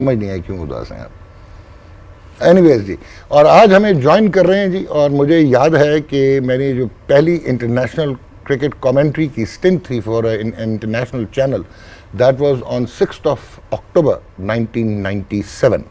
समझ नहीं आई क्यों उदास हैं आप। एनीवेज जी, और आज हमें ज्वाइन कर रहे हैं जी, और मुझे याद है कि मैंने जो पहली इंटरनेशनल क्रिकेट कमेंट्री की स्टिंट थी for international channel, that was on 6 October 1997।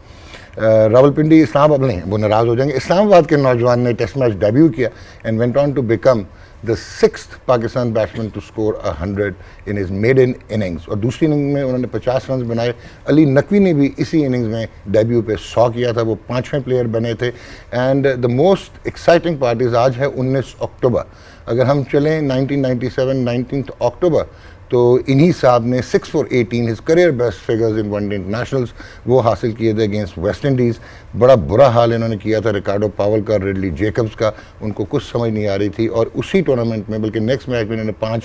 Rawalpindi Islamabad नहीं, वो नाराज़ हो जाएंगे, इस्लामाबाद के नौजवान ने टेस्ट मैच डेब्यू किया and went on to become the 6th Pakistan batsman to score 100 in his maiden innings. और दूसरी इनिंग में उन्होंने 50 रन बनाए। अली नकवी ने भी इसी इनिंग्स में डेब्यू पे 100 किया था, वो 5वें प्लेयर बने थे। And the most exciting part is आज है 19 अक्टूबर। अगर हम चलें 1997 19 अक्टूबर, तो इन्हीं साहब ने 6 for 18 his career best figures in one day internationals वो हासिल किए थे अगेंस्ट वेस्ट इंडीज़। बड़ा बुरा हाल इन्होंने किया था रिकार्डो पावल का, रिडली जेकब्स का, उनको कुछ समझ नहीं आ रही थी। और उसी टूर्नामेंट में, बल्कि नेक्स्ट मैच में इन्होंने 5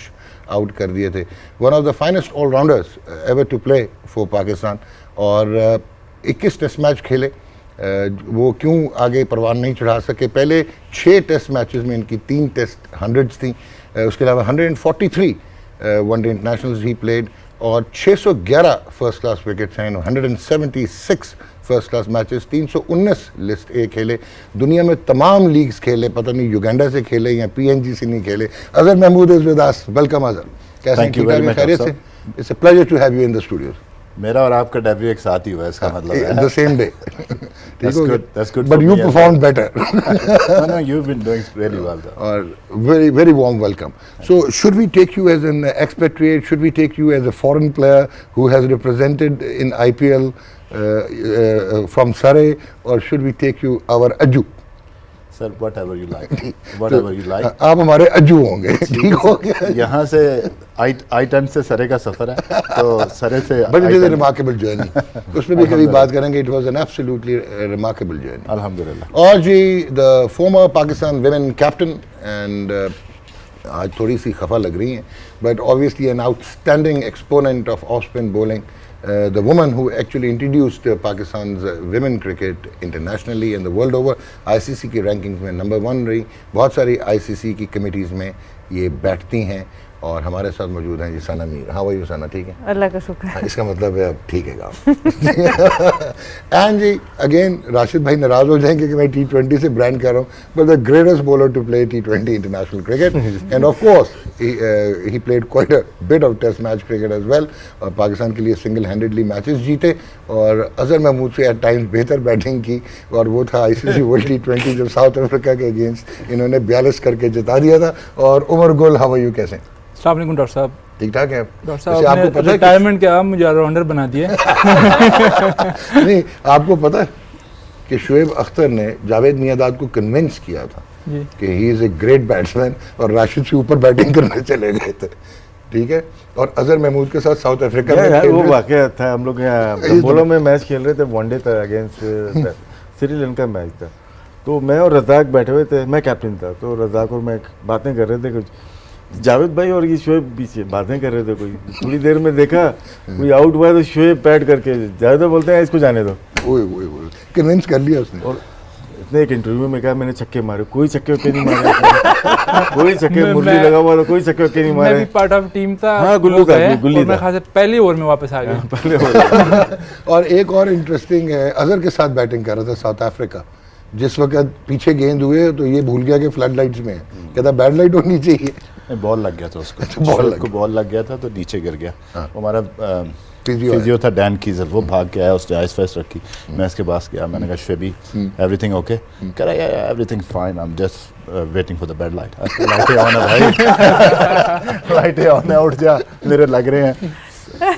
आउट कर दिए थे। One of the finest allrounders ever to play for Pakistan. और 21 टेस्ट मैच खेले। वो क्यों आगे परवान नहीं चढ़ा सके? पहले 6 टेस्ट मैचेस में इनकी 3 टेस्ट 100s थी। उसके अलावा 143 वनडे इंटरनेशनल्स ही प्लेड और 611 फर्स्ट क्लास विकेट्स हैं, 176 first class matches, 319 list A खेले। दुनिया में तमाम लीग्स खेले, पता नहीं युगांडा से खेले या PNG से नहीं खेले। Azhar Mahmood is with us, welcome Azhar. कैसे हैं? खैरियत से? It's a pleasure to have you in the studio. मेरा और आपका डेब्यू एक साथ ही हुआ है, इसका मतलब है the same day. That's good But for you me as performed better. No, you've been doing really well though. Or very warm welcome. So should we take you as an expatriate? Should we take you as a foreign player who has represented in IPL from Surrey, or should we take you our Ajju? Sir, whatever you like. Whatever you like. आप हमारे अज्जू होंगे, ठीक हो गया? यहाँ से I-10 से सरे का सफर है, तो सरे से But it is a remarkable journey. उसमें भी कभी बात करेंगे। It was an absolutely remarkable journey. अल्हम्दुलिल्लाह। और जी, the former Pakistan women captain and आज थोड़ी सी खफा लग रही हैं, but obviously an outstanding exponent of off-spin bowling. The woman who actually introduced Pakistan's women cricket internationally and the world over, ICC की rankings में नंबर 1 रही। बहुत सारी ICC की कमिटीज़ में ये बैठती हैं। और हमारे साथ मौजूद हैं जी सना मीर। हाँ वही सना, ठीक है? अल्लाह का शुक्र है। इसका मतलब है अब ठीक है काम। एंड जी अगेन राशिद भाई नाराज हो जाएंगे कि मैं T20 से ब्रांड कर रहा हूँ, but the greatest bowler to play T20 international cricket and of course he played quite a bit of test match cricket as well. और पाकिस्तान के लिए सिंगल हैंडेडली मैचेस जीते और अजहर महमूद से एट टाइम्स बेहतर बैटिंग की। और वो था ICC वर्ल्ड T20 जब साउथ अफ्रीका के अगेंस्ट इन्होंने 42 करके जिता दिया था। और Umar Gul, how are you, कैसे? अस्सलाम वालेकुम डॉक्टर साहब। ठीक ठाक है डॉक्टर साहब, आपको पता है रिटायरमेंट के बाद मुझे ऑलराउंडर बना दिए। नहीं, आपको पता है कि शुएब अख्तर ने जावेद मियादाद को कन्विंस किया था कि he is a great batsman और राशिद से ऊपर बैटिंग करने चले गए थे, ठीक है? और अजहर महमूद के साथ साउथ अफ्रीका में वो वाकया था। हम लोग यहाँ बोलो में मैच खेल रहे थे, वनडे था अगेंस्ट श्रीलंका मैच था। तो मैं और रज़ाक बैठे हुए थे, मैं कैप्टन था। तो रज़ाक और मैं बातें कर रहे थे, कुछ जावेद भाई और ये शोएब पीछे बातें कर रहे थे। कोई थोड़ी देर में देखा कोई आउट हुआ तो शोएब पैड करके जावेद बोलते हैं इसको जाने दो। कन्विंस कर लिया उसने। और इसने एक इंटरव्यू में कहा मैंने छक्के मारे, कोई छक्के वक्के नहीं मारे। कोई छक्के, मुरली लगा हुआ था, कोई छक्के वक्के नहीं मारे। मैं भी पार्ट ऑफ टीम था। हाँ, गुल्लू था, गुल्ली था। मैं खास पहली ओवर में वापस आ गया। पहले ओवर। और एक और इंटरेस्टिंग है, अजहर के साथ बैटिंग कर रहा था साउथ अफ्रीका। जिस वक्त पीछे गेंद हुए तो ये भूल गया कि फ्लड लाइट्स में है, कहता बैड लाइट होनी चाहिए। बॉल लग गया था उसको, बॉल लग गया था तो नीचे गिर गया। हमारा फिजियो था डैन कीजर, वो भाग के आया, उसने आइस फेस्ट रखी। मैं इसके पास गया, मैंने कहा शेबी एवरीथिंग ओके? कह रहा है everything fine, I am just waiting for the bed light. लाइटें ऑन है भाई, लाइटें ऑन है, उठ जा, मेरे लग रहे हैं।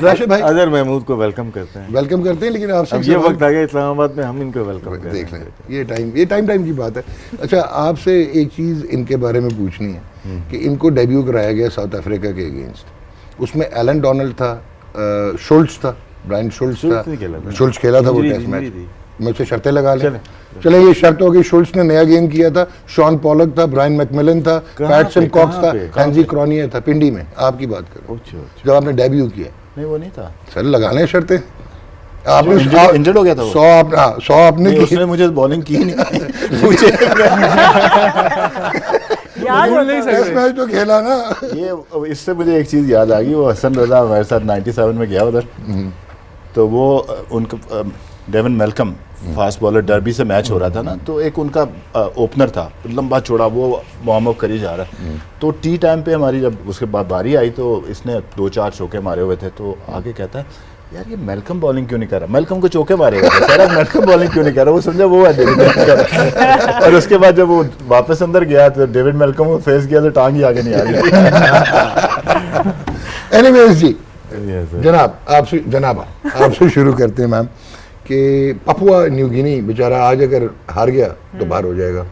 राशिद भाई अजहर महमूद को वेलकम करते हैं। वेलकम करते हैं, लेकिन आपसे ये वक्त आ गया इस्लामाबाद में हम इनको वेलकम करते हैं। देख लें, ये टाइम की बात है। अच्छा, आपसे एक चीज़ इनके बारे में पूछनी है कि इनको डेब्यू कराया गया साउथ अफ्रीका के अगेंस्ट। उसमें एलन डोनाल्ड था, शुल्ट्स था, ब्रायन शुल्ट्स था। शुल्ट्स खेला था वो टेस्ट मैच। मुझसे शर्तें लगा लें। चले ये शर्त हो गई। शुल्ट्स ने नया गेम किया था, शॉन पॉलक था, ब्रायन मैकमिलन था, पैटसन कॉक्स था, हैंजी क्रॉनियर था। पिंडी में आपकी बात करो जब आपने डेब्यू किया। नहीं वो नहीं था सर, लगा लें शर्तें। आपने इंजर्ड हो गया था वो। 100 आपने की। उसने मुझे बॉलिंग की नहीं मुझे टेस्ट मैच तो खेला ना। ये इससे मुझे एक चीज़ याद आ गई। वो हसन रजा हमारे साथ 97 में गया उधर, तो वो उनका Devon Malcolm fast bowler Derby से मैच हो रहा था ना, तो एक उनका ओपनर था लंबा चौड़ा, वो वार्म अप करी जा रहा है। तो टी टाइम पे हमारी जब उसके बाद बारी आई तो इसने 2-4 चौके मारे हुए थे, तो आगे कहता है यार ये मेलकम बॉलिंग क्यों नहीं कर रहा, मेलकम को चौके मारे हुए थे, कह रहा मेलकम बॉलिंग क्यों नहीं कर रहा, वो समझा वो है डेविड मेलकम। और उसके बाद जब वो वापस अंदर गया तो डेविड मेलकम को फेस किया तो टांग ही आगे नहीं आ रही थी। एनीवेज जी, जनाब आपसे शुरू करते हैं मैम कि पपुआ न्यू गिनी बेचारा आज अगर हार गया तो बाहर हो जाएगा,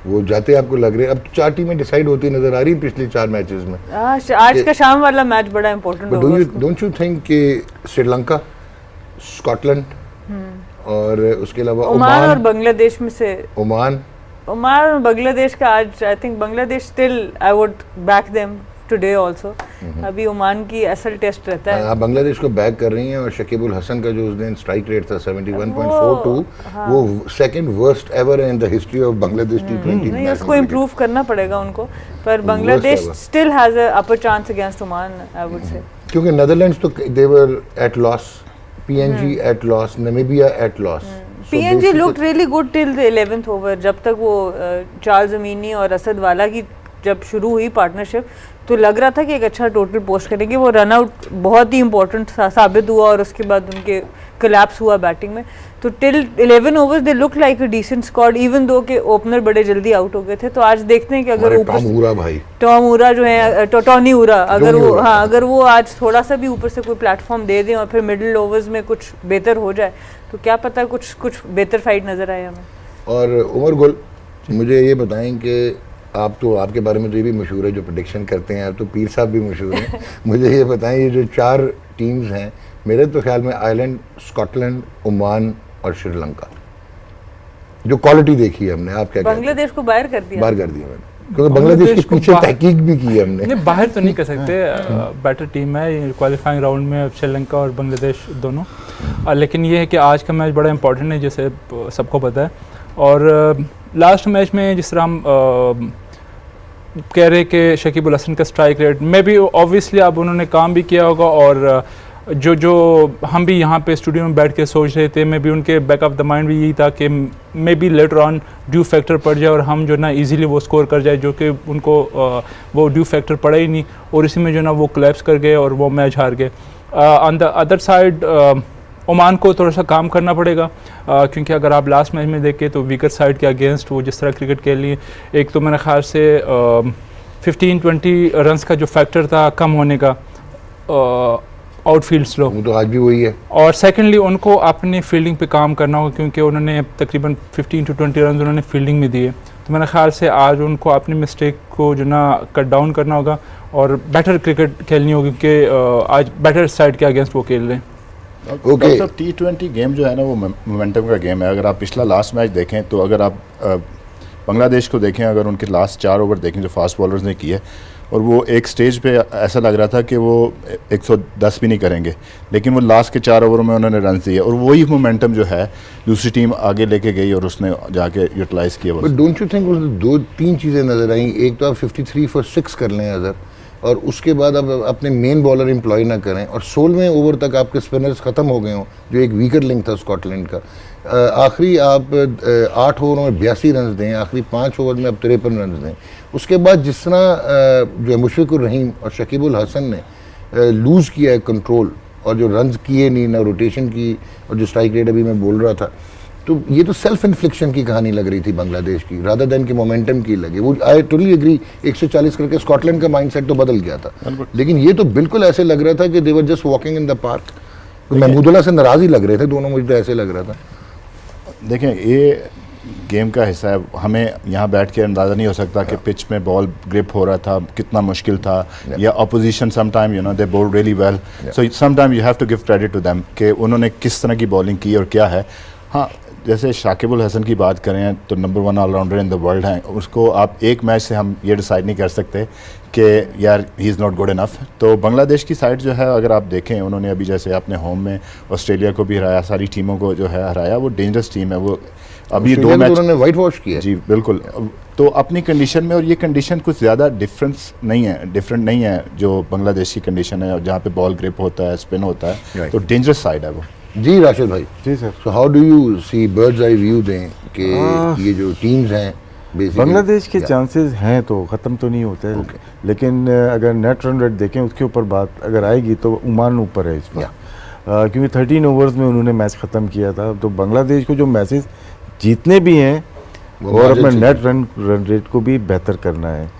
वो जाते आपको लग रहे हैं अब 4 टीमें डिसाइड होती नजर आ रही पिछले 4 मैचेस में। आज का शाम वाला मैच बड़ा इंपॉर्टेंट होगा। डोंट यू थिंक कि श्रीलंका, स्कॉटलैंड और उसके अलावा ओमान और बांग्लादेश में से ओमान और बांग्लादेश का आज I think Bangladesh still I would back them today also. अभी ओमान की असल टेस्ट रहता है। आप बांग्लादेश को बैक कर रही हैं और शकीब उल हसन का जो उस दिन स्ट्राइक रेट था 71.42 वो second worst ever in the history of Bangladesh टी20। नहीं, उसको इंप्रूव करना पड़ेगा उनको, पर Bangladesh still has a upper chance against Oman I would say, क्योंकि नेदरलैंड्स तो they were at loss, PNG at loss, Namibia at loss. PNG looked really good till the 11th over, जब तक वो चार्ल्स अमीनी और असद वाला की जब शुरू हुई पार्टनरशिप तो लग रहा था कि एक अच्छा टोटल पोस्ट करेंगे। वो रन आउट बहुत ही इंपॉर्टेंट साबित हुआ और उसके बाद उनके कोलैप्स हुआ बैटिंग में। तो till 11 overs they look like a decent squad, even दो के ओपनर बड़े जल्दी आउट हो गए थे। तो आज देखते हैं कि अगर टॉम उरा जो है टॉनी उरा अगर वो आज थोड़ा सा भी ऊपर से कोई प्लेटफॉर्म दे दें और फिर मिडिल ओवर्स में कुछ बेहतर हो जाए तो क्या पता कुछ बेहतर फाइट नजर आए हमें। और उमर गुल, मुझे ये बताएं कि आप तो आपके बारे में तो ये भी मशहूर है जो प्रेडिक्शन करते हैं, आप तो पीर साहब भी मशहूर हैं। मुझे ये बताएं ये जो 4 टीम्स हैं, मेरे तो ख्याल में आयरलैंड, स्कॉटलैंड, ओमान और श्रीलंका, जो क्वालिटी देखी है हमने, आप क्या बांग्लादेश को बाहर कर दिया मैंने, क्योंकि बांग्लादेश के पीछे तहकीक भी की है हमने। नहीं, बाहर तो नहीं कर सकते, बेटर टीम है क्वालिफाइंग राउंड में श्रीलंका और बांग्लादेश दोनों। लेकिन ये है कि आज का मैच बड़ा इंपॉर्टेंट है जैसे सबको पता है। और लास्ट मैच में जिस तरह हम कह रहे कि शकीब उल हसन का स्ट्राइक रेट में भी ऑब्वियसली अब उन्होंने काम भी किया होगा, और जो हम भी यहाँ पे स्टूडियो में बैठ के सोच रहे थे, मे भी उनके बैक ऑफ द माइंड भी यही था कि may be later on due factor पड़ जाए और हम जो ना इजीली वो स्कोर कर जाए, जो कि उनको वो ड्यू फैक्टर पड़ा ही नहीं और इसी में जो ना वो कोलैप्स कर गए और वो मैच हार गए। On the other side Oman को थोड़ा सा काम करना पड़ेगा, क्योंकि अगर आप लास्ट मैच में देखें तो वीकर साइड के अगेंस्ट वो जिस तरह क्रिकेट खेल लिए, एक तो मेरे ख्याल से 15-20 रन्स का जो फैक्टर था कम होने का आउटफील्ड स्लो, तो आज भी वही है। और सेकेंडली उनको अपनी फील्डिंग पे काम करना होगा, क्योंकि उन्होंने तकरीबन 15-20 रन उन्होंने फील्डिंग में दिए। तो मेरे ख्याल से आज उनको अपनी मिस्टेक को जो ना कट डाउन करना होगा और बेटर क्रिकेट खेलनी होगी, क्योंकि आज बेटर साइड के अगेंस्ट वो खेल रहे हैं। T20 गेम जो है ना वो मोमेंटम का गेम है। अगर आप पिछला लास्ट मैच देखें तो अगर आप बांग्लादेश को देखें, अगर उनके लास्ट 4 ओवर देखें जो फास्ट बॉलर्स ने किए, और वो एक स्टेज पे ऐसा लग रहा था कि वो 110 भी नहीं करेंगे, लेकिन वो लास्ट के 4 ओवर में उन्होंने रन दिए और वही मोमेंटम जो है दूसरी टीम आगे लेके गई और उसने जाके यूटिलाइज किया। बट डोंट यू थिंक 2-3 चीज़ें नज़र आई, एक तो आप 53 for 6 कर लें अगर, और उसके बाद आप अपने मेन बॉलर एम्प्लॉय ना करें और 16वें ओवर तक आपके स्पिनर्स ख़त्म हो गए हों, जो एक वीकर लिंक था स्कॉटलैंड का। आखिरी आप 8 ओवरों में 82 रन दें, आखिरी 5 ओवर में आप 53 रन दें। उसके बाद जिस तरह जो मुशफिकुर रहीम और शकीब उल हसन ने लूज़ किया है कंट्रोल, और जो रन किए नहीं, ना रोटेशन की, और जो स्ट्राइक रेट अभी मैं बोल रहा था, तो ये तो सेल्फ इन्फ्लिक्शन की कहानी लग रही थी बांग्लादेश की, रादर देन के मोमेंटम की लगी। वो आई टोटली एग्री, 140 करके स्कॉटलैंड का माइंडसेट तो बदल गया था, लेकिन ये तो बिल्कुल ऐसे लग रहा था कि they were just walking in the park. Mahmudullah से नाराज़ ही लग रहे थे दोनों, मुझे तो ऐसे लग रहा था। देखें, ये गेम का हिस्सा है, हमें यहाँ बैठ के अंदाज़ा नहीं हो सकता कि पिच में बॉल ग्रिप हो रहा था कितना मुश्किल था, या opposition sometime you know they bowl really well, so sometime you have to give credit to them कि उन्होंने किस तरह की बॉलिंग की और क्या है। हाँ, जैसे शाकिबुल हसन की बात करें तो number 1 allrounder in the world हैं, उसको आप एक मैच से हम ये डिसाइड नहीं कर सकते कि यार he is not good enough. तो बांग्लादेश की साइड जो है अगर आप देखें, उन्होंने अभी जैसे अपने होम में ऑस्ट्रेलिया को भी हराया, सारी टीमों को जो है हराया, वो डेंजरस टीम है। वो अभी 2 मैच उन्होंने वाइट वॉश किया। जी बिल्कुल। तो अपनी कंडीशन में, और ये कंडीशन कुछ ज़्यादा डिफरेंट नहीं है जो बांग्लादेश की कंडीशन है, जहाँ पे बॉल ग्रिप होता है, स्पिन होता है, तो डेंजरस साइड है वो। जी राशिद भाई। जी sir. So how do you see bird's eye view दें कि ये जो टीम्स हैं बांग्लादेश के चांसेस हैं तो ख़त्म तो नहीं होते हैं, लेकिन अगर नेट रन रेट देखें उसके ऊपर बात अगर आएगी तो ओमान ऊपर है इस बार, क्योंकि 13 ओवर्स में उन्होंने मैच ख़त्म किया था। तो बांग्लादेश को जो मैचेस जीतने भी हैं और अपना नेट रन रेट को भी बेहतर करना है।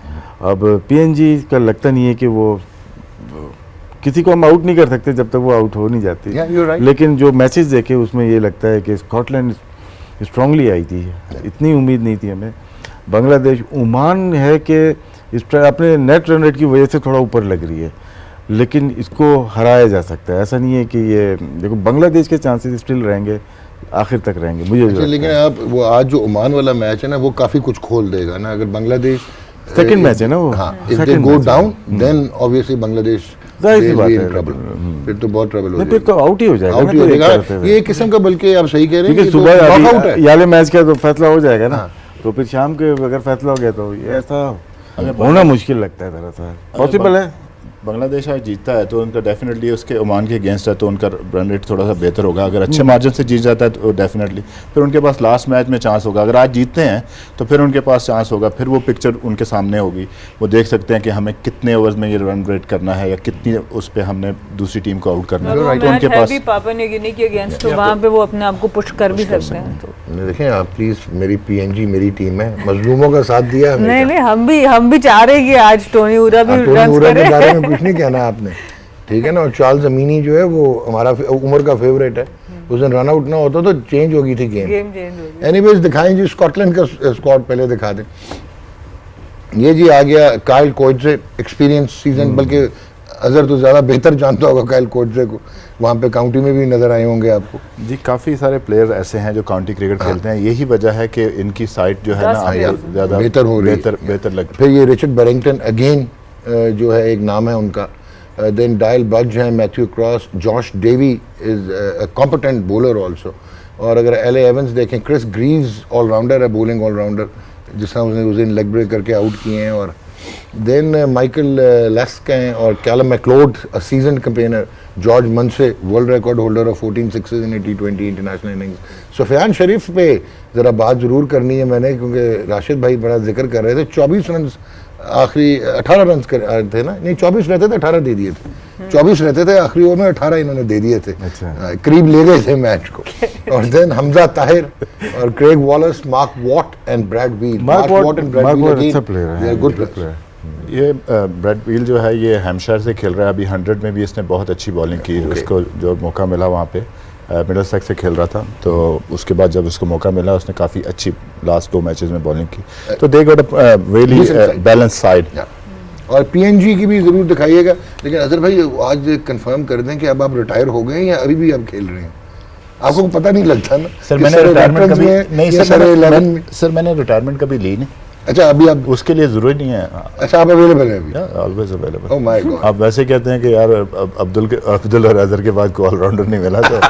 अब पीएनजी का लगता नहीं है कि वो, किसी को हम आउट नहीं कर सकते जब तक वो आउट हो नहीं जाती। right. लेकिन जो मैचेस देखे उसमें ये लगता है कि स्कॉटलैंड स्ट्रांगली आई थी, इतनी उम्मीद नहीं थी हमें। बांग्लादेश, ओमान है कि इस अपने नेट रन रेट की वजह से थोड़ा ऊपर लग रही है, लेकिन इसको हराया जा सकता है। ऐसा नहीं है कि ये, देखो बांग्लादेश के चांसेस स्टिल रहेंगे, आखिर तक रहेंगे मुझे। अच्छा, लेकिन आप वो आज जो ओमान वाला मैच है ना, वो काफ़ी कुछ खोल देगा ना। अगर बांग्लादेश सेकंड मैच है ना वो, हाँ, if they go down then obviously Bangladesh फिर तो बहुत ट्रबल हो जाएगा, आउट ही हो जाएगा, आउट ही हो जाएगा ये किस्म का। बल्कि आप सही कह रहे हैं कि सुबह याले मैच का तो फैसला हो जाएगा ना, तो फिर शाम के अगर फैसला हो गया तो ये ऐसा होना मुश्किल लगता है दरअसल। पॉसिबल है बांग्लादेश आज जीतता है तो उनका डेफिनेटली उसके ओमान के अगेंस्ट है तो उनका रन रेट थोड़ा सा बेहतर होगा। अगर अच्छे मार्जिन से जीत जाता है तो डेफिनेटली फिर उनके पास लास्ट मैच में चांस होगा। अगर आज जीतते हैं तो फिर उनके पास चांस होगा, फिर वो पिक्चर उनके सामने होगी। वो देख सकते हैं कि हमें कितने ओवर्स में ये रन रेट करना है या कितनी उस पर हमने दूसरी टीम को आउट करना है। तो उनके पास पापुआ न्यू गिनी के अगेंस्ट तो वहाँ पे वो अपने आप को पुश कर भी सकते हैं। तो देखें आप प्लीज, मेरी पीएनजी मेरी टीम है, मजलूमों का साथ दिया। नहीं हम भी चाह रहे हैं कि आज टोनी ऊरा भी रन करे। के बारे में कुछ नहीं कहना आपने, ठीक है ना। और चार्ल्स अमीनी जो है वो हमारा उमर का फेवरेट है, उस दिन रन आउट ना होता तो चेंज होगी थी गेम चेंज। एनीवेज दिखाएं जी स्कॉटलैंड का स्क्वाड पहले दिखा दें। ये जी आ गया काइल कोएट्जे, एक्सपीरियंस सीजन, बल्कि अजहर तो ज़्यादा बेहतर जानता होगा काइल कोएट्जे को, वहाँ पे काउंटी में भी नजर आए होंगे आपको। जी काफ़ी सारे प्लेयर ऐसे हैं जो काउंटी क्रिकेट खेलते हैं, यही वजह है कि इनकी साइट जो है ना ज़्यादा बेहतर हो रही है, बेहतर लग। फिर ये रिचर्ड बैरिंगटन अगेन जो है एक नाम है उनका। Then Dial Budge हैं, Matthew Cross, Josh Davey is a competent bowler also. और अगर एले एवंस देखें, क्रिस ग्रीव्स ऑलराउंडर है, बॉलिंग ऑलराउंडर, जिस तरह उसने उस दिन लेग ब्रेक करके आउट किए हैं। और देन माइकल लेस्क हैं और Calum MacLeod, a season campaigner, George Munsey, world record holder of 14 sixes in T20 international innings. Safyaan Sharif पे ज़रा बात ज़रूर करनी है मैंने, क्योंकि राशिद भाई बड़ा जिक्र कर रहे थे। 24 रन आखिरी 18 रन थे ना, नहीं 24 रहते थे, 18 दे दिए थे। 24 रहते थे, आखिरी ओवर में 18 इन्होंने दे दिए थे। अच्छा। करीब ले गए थे मैच को। और देन हमजा ताहिर और Craig Wallace, Mark Watt and Brad Wheal. Mark Watt and Brad Wheal अच्छा प्लेयर है, गुड प्लेयर। ये ब्रैड बील जो है ये हैम्पशायर से खेल रहा है, अभी 100 में भी इसने बहुत अच्छी बॉलिंग की। उसको जो मौका मिला वहाँ पे मिडलसेक्स से खेल रहा था, तो उसके बाद जब उसको मौका मिला उसने काफ़ी अच्छी लास्ट 2 मैचेस में बॉलिंग की। तो they got a really balance side. और पीएनजी की भी ज़रूर दिखाइएगा। लेकिन अजहर भाई आज कंफर्म कर दें कि अब आप रिटायर हो गए हैं या अभी भी आप खेल रहे हैं? आपको पता नहीं लगता ना सर, मैंने रिटायरमेंट कभी नहीं सर, मैंने रिटायरमेंट कभी ली नहीं। अच्छा, अभी आप उसके लिए ज़रूरी नहीं है। अच्छा, आप अवेलेबल हैं अभी? Always available. Oh my God. आप वैसे कहते हैं कि यार अब्दुल और अजहर के बाद कोई ऑलराउंडर नहीं मिला तो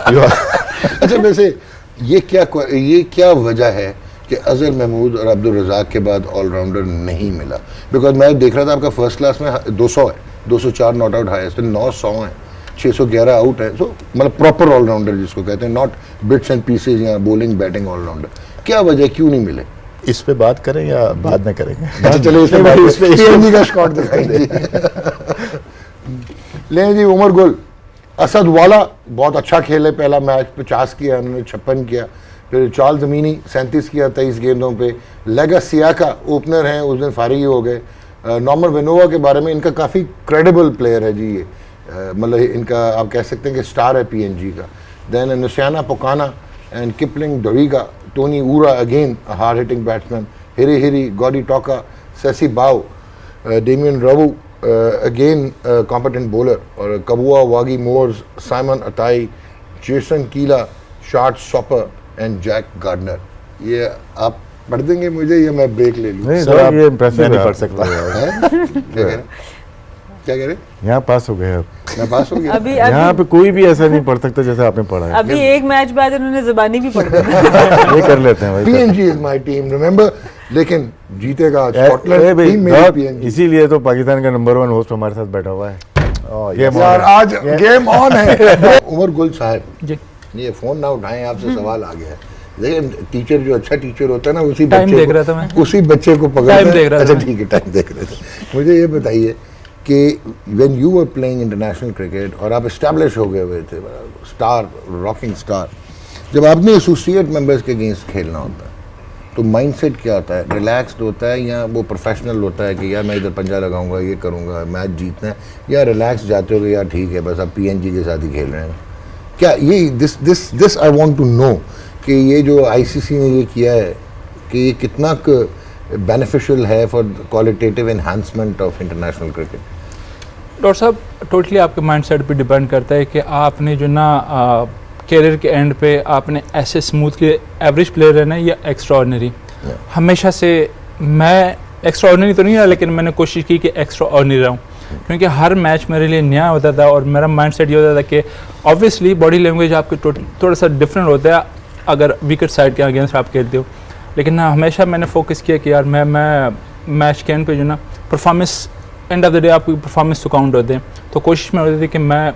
अच्छा, वैसे ये क्या वजह है कि अजहर महमूद और अब्दुल रज़ाक के बाद ऑलराउंडर नहीं मिला? बिकॉज मैं देख रहा था आपका फर्स्ट क्लास में 200 है, 204 नॉट आउट हाईएस्ट, 900 है, 611 आउट है। सो मतलब प्रॉपर ऑलराउंडर जिसको कहते हैं, नॉट बिट्स एंड पीसेज या बॉलिंग बैटिंग ऑलराउंडर। क्या वजह, क्यों नहीं मिले? इस पे बात करें या बाद में करेंगे? अच्छा चलिए, इस पे का स्कॉट दिखाई ले जी। उमर गुल, असद वाला बहुत अच्छा खेले, पहला मैच 50 किया उन्होंने, 56 किया। फिर चार्ल्स अमीनी 37 किया 23 गेंदों पे। लेगा सियाका ओपनर हैं, उस दिन फारिग हो गए। नॉर्मन वेनोवा के बारे में, इनका काफ़ी क्रेडिबल प्लेयर है जी ये, मतलब इनका आप कह सकते हैं कि स्टार है पीएनजी का। Then Nosaina Pokana and Kiplin Doriga, Tony Ura again hard hitting batsman, Hiri Hiri, Gaudi Toka, Sese Bau, Damien Ravu again competent bowler, और Kabua Vagi Morea, Simon Atai, Jason Kila, Chad Soper, and Jack Gardner. ये आप पढ़ देंगे मुझे या मैं break ले लूँ? नहीं सर, सर, ये impressive मैं नहीं है पढ़ आप। सकता। क्या कह रहे? यहाँ पास हो गए आप। मैं पास हो गया। अभी यहाँ पे कोई भी ऐसा नहीं पढ़ सकता जैसे आपने पढ़ा है। अभी एक मैच बाद उन्होंने ज़बानी भी पढ़ दी। ये कर लेते हैं भाई। PNG is my team, remember. लेकिन जीतेगा ए स्कॉटलैंड, भाई, टीम मेरी बहुत- पीएनजी। इसीलिए तो पाकिस्तान का नंबर 1 होस्ट हमारे साथ बैठा हुआ है। Game on यार है। आज गेम ऑन है। उमर गुल साहब, जी ये फोन ना उठाएं, आपसे सवाल आ गया है। देखिए टीचर जो अच्छा टीचर होता है ना, उसी टाइम बच्चे देख को, रहा था मैं। उसी बच्चे को पकड़ता टाइम है। देख रहा था अच्छा मैं। ठीक है, टाइम देख रहे थे। मुझे ये बताइए कि when you were playing international cricket और आप एस्टैब्लिश हो गए हुए थे, स्टार, रॉकिंग स्टार, जब आपने एसोसिएट मेंबर्स के अगेंस्ट खेलना होता है तो माइंडसेट क्या होता है? रिलैक्स्ड होता है या वो प्रोफेशनल होता है कि यार मैं इधर पंजा लगाऊंगा, ये करूंगा, मैच जीतना है, या रिलैक्स जाते हो कि यार ठीक है बस आप पीएनजी के साथ ही खेल रहे हैं? क्या ये this I want to know कि ये जो आईसीसी ने ये किया है कि ये कितना बेनिफिशियल है for qualitative enhancement of international cricket? Doctor साहब, टोटली आपके माइंडसेट पे डिपेंड करता है कि आपने जो ना कैरियर के एंड पे आपने ऐसे स्मूथली एवरेज प्लेयर रहना है या एक्स्ट्रा ऑर्डिनरी। हमेशा से मैं एक्स्ट्रा ऑर्डिनरी तो नहीं रहा, लेकिन मैंने कोशिश की कि एक्स्ट्रा ऑर्डिनरी रहूँ, क्योंकि हर मैच मेरे लिए नया होता था और मेरा माइंडसेट ये होता था कि ऑब्वियसली बॉडी लैंग्वेज आपकी थोड़ा सा डिफरेंट होता है अगर विकेट साइड के अगेंस्ट आप खेलते हो। लेकिन ना हमेशा मैंने फोकस किया कि यार मैं मैच के एंड पे जो ना performance, end of the day आपकी परफॉर्मेंस तो काउंट होते हैं, तो कोशिश में होती थी कि मैं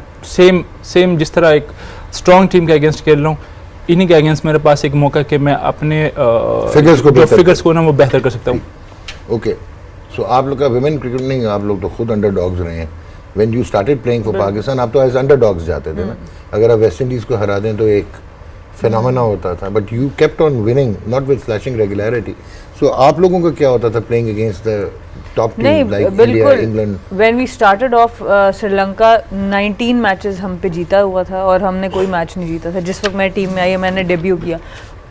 सेम जिस तरह एक स्ट्रॉन्ग टीम के अगेंस्ट खेल रहा हूँ, इन्हीं के अगेंस्ट मेरे पास एक मौका कि मैं अपने फिगर्स को ना वो बेहतर कर सकता हूँ। ओके, सो आप लोग का विमेन क्रिकेट नहीं, आप लोग तो खुद अंडरडॉग्स रहे हैं। When you started playing for Pakistan, आप तो एज अंडरडॉग्स जाते थे ना। अगर आप वेस्ट इंडीज को हरा दें तो एक फिनोमेना होता था, but you kept on winning not with flashing regularity. So आप लोगों का क्या होता था playing against the top team like India, England? When we started off Sri Lanka 19 matches हम पे जीता हुआ था और हमने कोई मैच नहीं जीता था। जिस वक्त मैं टीम में आई, मैंने डेब्यू किया।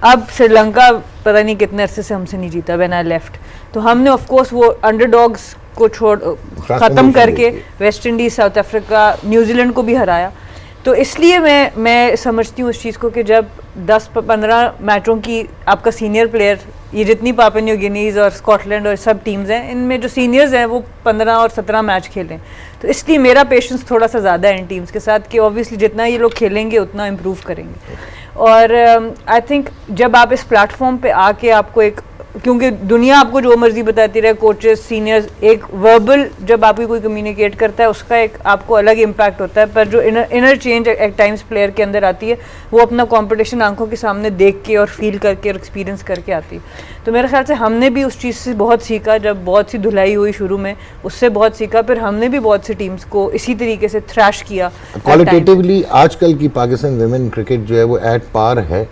अब श्रीलंका पता नहीं कितने अरसे से हमसे नहीं जीता व्हेन आई लेफ्ट। तो हमने ऑफ कोर्स वो अंडरडॉग्स को ख़त्म करके West Indies, south Africa, New Zealand को भी हराया। तो इसलिए मैं समझती हूँ उस चीज़ को कि जब 10-15 मैचों की आपका सीनियर प्लेयर, ये जितनी पापुआ न्यू गिनीज़ और स्कॉटलैंड और सब टीम्स हैं, इनमें जो सीनियर्स हैं वो 15 और 17 मैच खेलें, तो इसलिए मेरा पेशेंस थोड़ा सा ज़्यादा है इन टीम्स के साथ कि ऑब्वियसली जितना ये लोग खेलेंगे उतना इम्प्रूव करेंगे। और आई थिंक जब आप इस प्लेटफॉर्म पे आके आपको एक, क्योंकि दुनिया आपको जो मर्जी बताती रहे, कोचेस, सीनियर्स, एक वर्बल जब आपकी कोई कम्युनिकेट करता है उसका एक आपको अलग इम्पैक्ट होता है, पर जो inner change at times player के अंदर आती है वो अपना कंपटीशन आंखों के सामने देख के और फील करके और एक्सपीरियंस करके आती है। तो मेरे ख्याल से हमने भी उस चीज़ से बहुत सीखा, जब बहुत सी धुलाई हुई शुरू में उससे बहुत सीखा, फिर हमने भी बहुत सी टीम्स को इसी तरीके से थ्रैश किया। क्वालिटेटिवली आजकल की पाकिस्तान विमेन क्रिकेट जो है वो एट पार है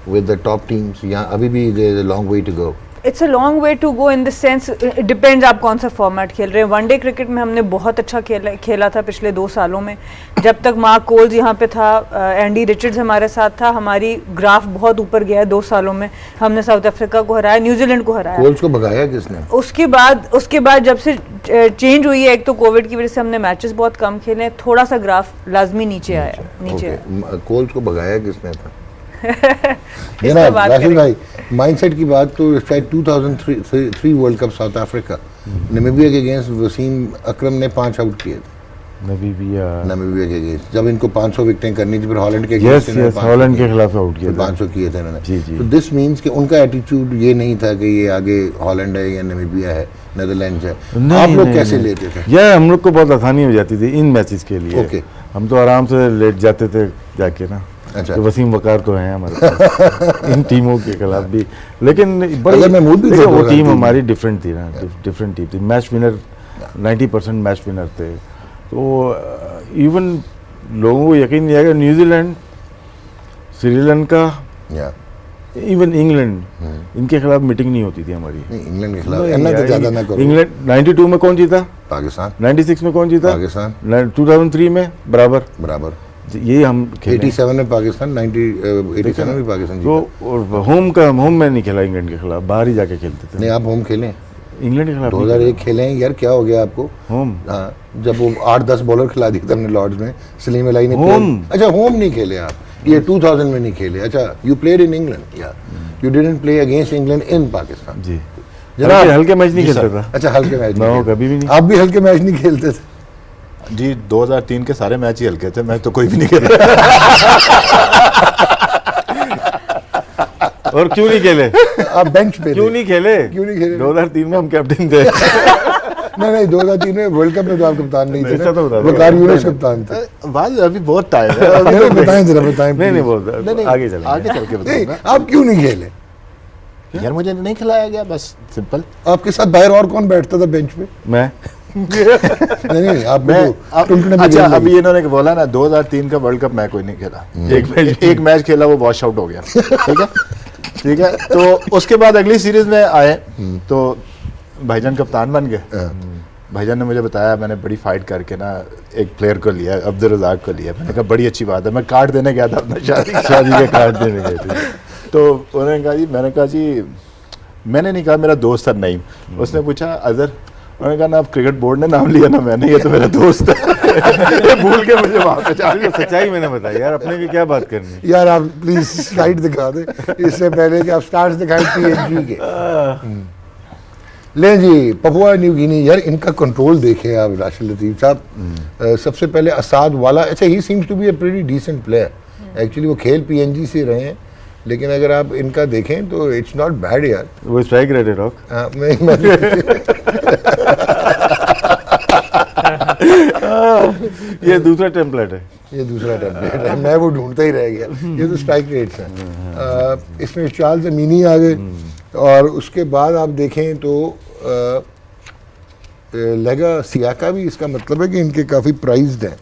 विद द टॉप टीम्स, या अभी भी there is a long way to go? It's a long way to go in the sense, depends आप कौन सा फॉर्मेट खेल रहे हैं। वनडे क्रिकेट में हमने बहुत अच्छा खेला था पिछले 2 सालों में। जब तक मार्क कोल्स यहाँ पे था, एंडी रिचर्ड्स हमारे साथ था, हमारी ग्राफ बहुत ऊपर गया है 2 सालों में। हमने साउथ अफ्रीका को हराया, न्यूजीलैंड को हराया। कोल्स को भगाया किसने? उसके बाद जब से चेंज हुई है, एक तो कोविड की वजह से हमने मैचेस बहुत कम खेले हैं, थोड़ा सा ग्राफ लाजमी नीचे आया। कोल्स को भगाया किसने था? ये ना राशिद भाई, माइंडसेट की बात तो शायद 2003 world cup south Africa, Namibia के अगेंस्ट वसीम अकरम ने 5 आउट किए थे। नामीबिया के अगेंस्ट जब इनको 500 विकेटें करनी थी, फिर हॉलैंड के अगेंस्ट हॉलैंड के खिलाफ आउट किए 500 किए थे इन्होंने। जी, जी। तो दिस मींस कि उनका एटीट्यूड ये नहीं था कि ये आगे हॉलैंड है या नामीबिया है, नेदरलैंड्स है। आप लोग कैसे लेते थे? यह हम लोग को बहुत आसानी हो जाती थी इन मैचेस के लिए। ओके, हम तो आराम से लेट जाते थे जाके ना। अच्छा, तो वसीम वकार तो हैं हमारे पास इन टीमों के खिलाफ भी, लेकिन अगर मैं मूड भी देखो, वो तो टीम हमारी डिफरेंट थी ना, डिफरेंट टीम थी। मैच विनर 90% मैच विनर थे। तो इवन लोगों को यकीन नहीं आएगा, न्यूजीलैंड, श्रीलंका, इवन इंग्लैंड, इनके खिलाफ मीटिंग नहीं होती थी हमारी। इंग्लैंड के खिलाफ इतना तो ज्यादा ना करो। इंग्लैंड 92 में कौन जीता? पाकिस्तान। 96 में कौन जीता? पाकिस्तान। 2003 में बराबर। ये हम 87 में पाकिस्तान, 87 में पाकिस्तान जीता। तो होम में नहीं खेला इंग्लैंड के खिलाफ, बाहर ही जाके खेलते थे। नहीं, आप होम खेले इंग्लैंड के खिलाफ 2001 खेले हैं यार, क्या हो गया आपको? होम, हाँ, जब वो 8-10 बॉलर खिला दिए थे हमने लॉर्ड्स में, सलीम अलाई ने। होम, अच्छा, होम नहीं खेले आप। ये 2000 में नहीं खेले। अच्छा, यू प्लेड इन इंग्लैंड या you didn't play against England in Pakistan? जी, जनाब हल्के मैच नहीं खेलता था। अच्छा, हल्के मैच नहीं, कभी भी नहीं। आप भी हल्के मैच नहीं खेलते थे? जी 2003 के सारे मैच ही हल्के थे, मैं तो कोई भी नहीं खेला। और क्यों नहीं खेले? आप बेंच पे क्यों नहीं खेले? 2003 में हम कैप्टन थे। नहीं 2003 में वर्ल्ड कप में तो आप कप्तान नहीं थे ऐसा तो बता दो। वकार यूनुस कप्तान थे। बाद अभी बहुत टाइम है। नहीं, बताएं जरा, बताएं नहीं please। बहुत आगे चले। आगे चल के नहीं, बताऊंगा। आप क्यों नहीं खेले? यार मुझे नहीं खिलाया गया, बस सिंपल। आपके साथ बाहर और कौन बैठता था बेंच पे? मैं नहीं आप अच्छा, अभी इन्होंने बोला ना 2003 का वर्ल्ड कप मैं कोई नहीं खेला, एक मैच खेला, वो वॉश आउट हो गया। ठीक है। तो उसके बाद अगली सीरीज में आए तो भाईजान कप्तान बन गए। भाईजान ने मुझे बताया, मैंने बड़ी फाइट करके ना एक प्लेयर को लिया, अब्दुल रज़ाक को लिया। मैंने कहा बड़ी अच्छी बात है। मैं कार्ड देने गया था अपना शादी के कार्ड देने गए थे। तो उन्होंने कहा जी, मैंने कहा जी, मैंने नहीं कहा, मेरा दोस्त है नईम। उसने पूछा अजहर, उन्होंने कहा ना, आप क्रिकेट बोर्ड ने नाम लिया ना, मैंने, ये तो मेरा दोस्त है। ये भूल के मुझे वहाँ पे जा सच्चाई मैंने बताई यार, अपने की क्या बात करनी। यार आप प्लीज स्लाइड दिखा दे इससे पहले कि आप स्टार्स दिखाएं पीएनजी के। ले जी, पपुआ न्यू गिनी, यार इनका कंट्रोल देखें आप राशिद लतीफ़ साहब। सबसे पहले असाद वाला, अच्छा he seems to be a pretty decent player. Actually वो खेल पीएनजी से रहे हैं, लेकिन अगर आप इनका देखें तो इट्स नॉट बैड यार। वो स्ट्राइक रेट है रॉक। ये दूसरा टेम्पलेट है, ये दूसरा टेम्पलेट है, मैं वो ढूंढता ही रह गया। ये तो स्ट्राइक रेट्स हैं। इसमें चार्ल्स अमीनी आ गए, और उसके बाद आप देखें तो लेगा सियाका भी, इसका मतलब है कि इनके काफ़ी प्राइज्ड हैं।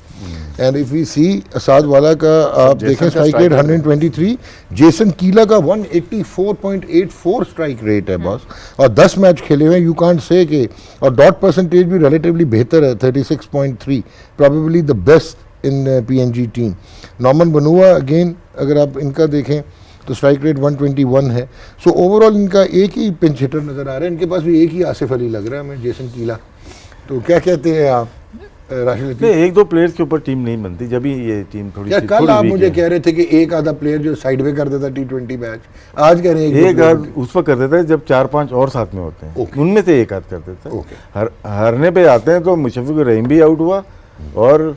And if we see Asad Vala का आप देखें स्ट्राइक रेट 123, जेसन कीला का 184.84 स्ट्राइक रेट है बॉस, और 10 मैच खेले हुए हैं। यू कांट से के, और डॉट परसेंटेज भी रिलेटिवली बेहतर है 36.3, probably the best in PNG team. Norman Banua again अगर आप इनका देखें तो स्ट्राइक रेट 121 है। सो ओवरऑल इनका एक ही पिंच हिटर नज़र आ रहा है। इनके पास भी एक ही आसिफ अली लग रहा है हमें, जेसन कीला। तो क्या कहते हैं आप राशिद? एक दो प्लेयर्स के ऊपर टीम नहीं बनती जब भी ये टीम थोड़ी यार कल आप मुझे कह रहे थे कि एक आधा प्लेयर जो साइड में कर देता T20 मैच, आज कह रहे हैं एक आध उस वक्त कर देता है जब 4-5 और साथ में होते हैं, उनमें से एक आध कर देता है। हारने पे आते हैं तो मुशफ़िक रहीम भी आउट हुआ और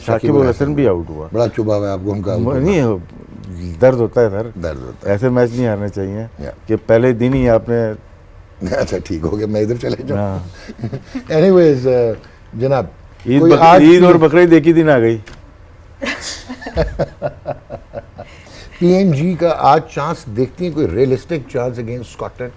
शाकिब अल हसन भी आउट हुआ। बड़ा चुभा है आपको उनका। नहीं, दर्द होता है सर, दर्द होता है। ऐसे मैच नहीं हारने चाहिए कि पहले दिन ही आपने। अच्छा ठीक हो गया, मैं इधर चले जाऊँ। एनीवेज जनाब, ईद और बकरीद एक ही दिन आ गई। पीएनजी का आज चांस देखती हैं, कोई रियलिस्टिक चांस अगेंस्ट स्कॉटलैंड?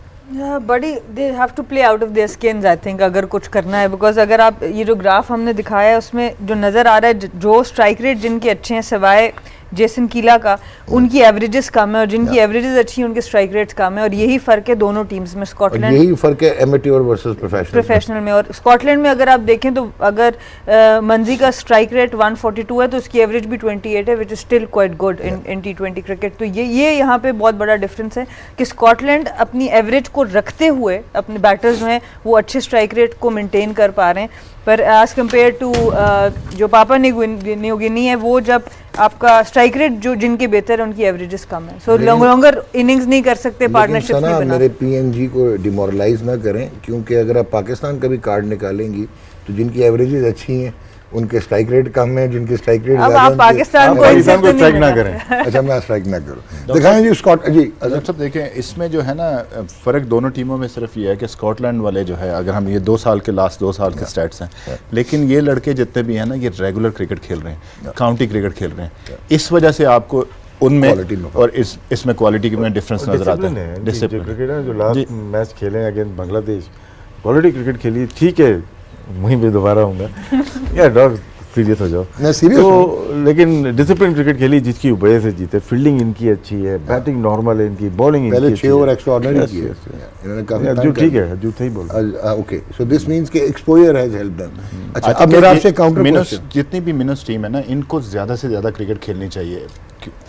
बड़ी they have to play out of their skins I think, अगर कुछ करना है। बिकॉज अगर आप ये जो ग्राफ हमने दिखाया है उसमें जो नज़र आ रहा है, जो स्ट्राइक रेट जिनके अच्छे हैं सिवाय जेसन कीला का, उनकी एवरेजेस कम है, और जिनकी एवरेजेस अच्छी हैं उनके स्ट्राइक रेट्स कम है। और यही फ़र्क है दोनों टीम्स में, स्कॉटलैंड, यही फ़र्क है एमेट्योर वर्सेस प्रोफेशनल में। और स्कॉटलैंड में अगर आप देखें तो अगर मंजी का स्ट्राइक रेट 142 है तो उसकी एवरेज भी 28 है, which is still quite good in T20 cricket. तो ये यहाँ पे बहुत बड़ा डिफरेंस है कि स्कॉटलैंड अपनी एवरेज को रखते हुए अपने बैटर्स जो हैं वो अच्छे स्ट्राइक रेट को मेनटेन कर पा रहे हैं। पर एज़ कम्पेयर टू जो पापा न्यू गिनी है, वो जब आपका स्ट्राइक रेट जो जिनके बेहतर है उनकी एवरेजेस कम है, सो लॉन्गर इनिंग्स नहीं कर सकते, पार्टनरशिप नहीं बना। मेरे पीएनजी को डिमोरलाइज ना करें, क्योंकि अगर आप पाकिस्तान का भी कार्ड निकालेंगी तो जिनकी एवरेजेस अच्छी हैं उनके स्ट्राइक रेट कम है, जिनके स्ट्राइक रेट अब आप पाकिस्तान को स्ट्राइक ना करें। अच्छा मैं स्ट्राइक ना करूं। दिखाएं जी स्कॉट जी। डॉक्टर साहब देखें, इसमें जो है ना फ़र्क दोनों टीमों में सिर्फ ये है कि स्कॉटलैंड वाले जो है, अगर हम ये 2 साल के लास्ट 2 साल के स्टैट्स हैं, लेकिन ये लड़के जितने भी हैं ना, ये रेगुलर क्रिकेट खेल रहे हैं, काउंटी क्रिकेट खेल रहे हैं। इस वजह से आपको उनमें और इसमें क्वालिटी में डिफरेंस नजर आता है। डिसिप्लिन क्रिकेट जो लास्ट मैच खेले अगेंस्ट बांग्लादेश, क्वालिटी क्रिकेट खेली, ठीक है वहीं पे दोबारा आऊँगा यार डॉग, सीरियस हो जाओ। मैं सीरियस तो लेकिन डिसिप्लिन क्रिकेट खेली जिसकी वजह से जीते। फील्डिंग इनकी अच्छी है, बैटिंग नॉर्मल है इनकी, बॉलिंग पहले 6 ओवर एक्स्ट्राऑर्डिनरी की है इन्होंने, काफी जो ठीक है जो सही बोल। ओके, सो दिस मींस कि एक्सपोजर हैज हेल्प्ड देम। अच्छा अब मेरा आपसे काउंटर क्वेश्चन, जितनी भी मिनस टीम है ना, इनको ज़्यादा से ज़्यादा क्रिकेट खेलनी चाहिए,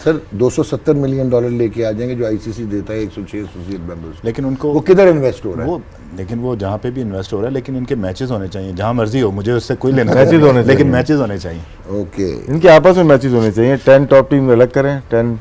सर $270 मिलियन लेके आ जाएंगे जो आईसीसी देता है 106 एसोसिएट मेंबर्स, लेकिन उनको वो किधर इन्वेस्ट हो रहा है? वो लेकिन वो जहाँ पे भी इन्वेस्ट हो रहा है, लेकिन इनके मैचेस होने चाहिए, जहाँ मर्जी हो, मुझे उससे कोई लेना मैचेस होने चाहिए, लेकिन मैचेस होने चाहिए। ओके, इनके आपस में मैचेस होने चाहिए, 10 टॉप टीम अलग करें, 10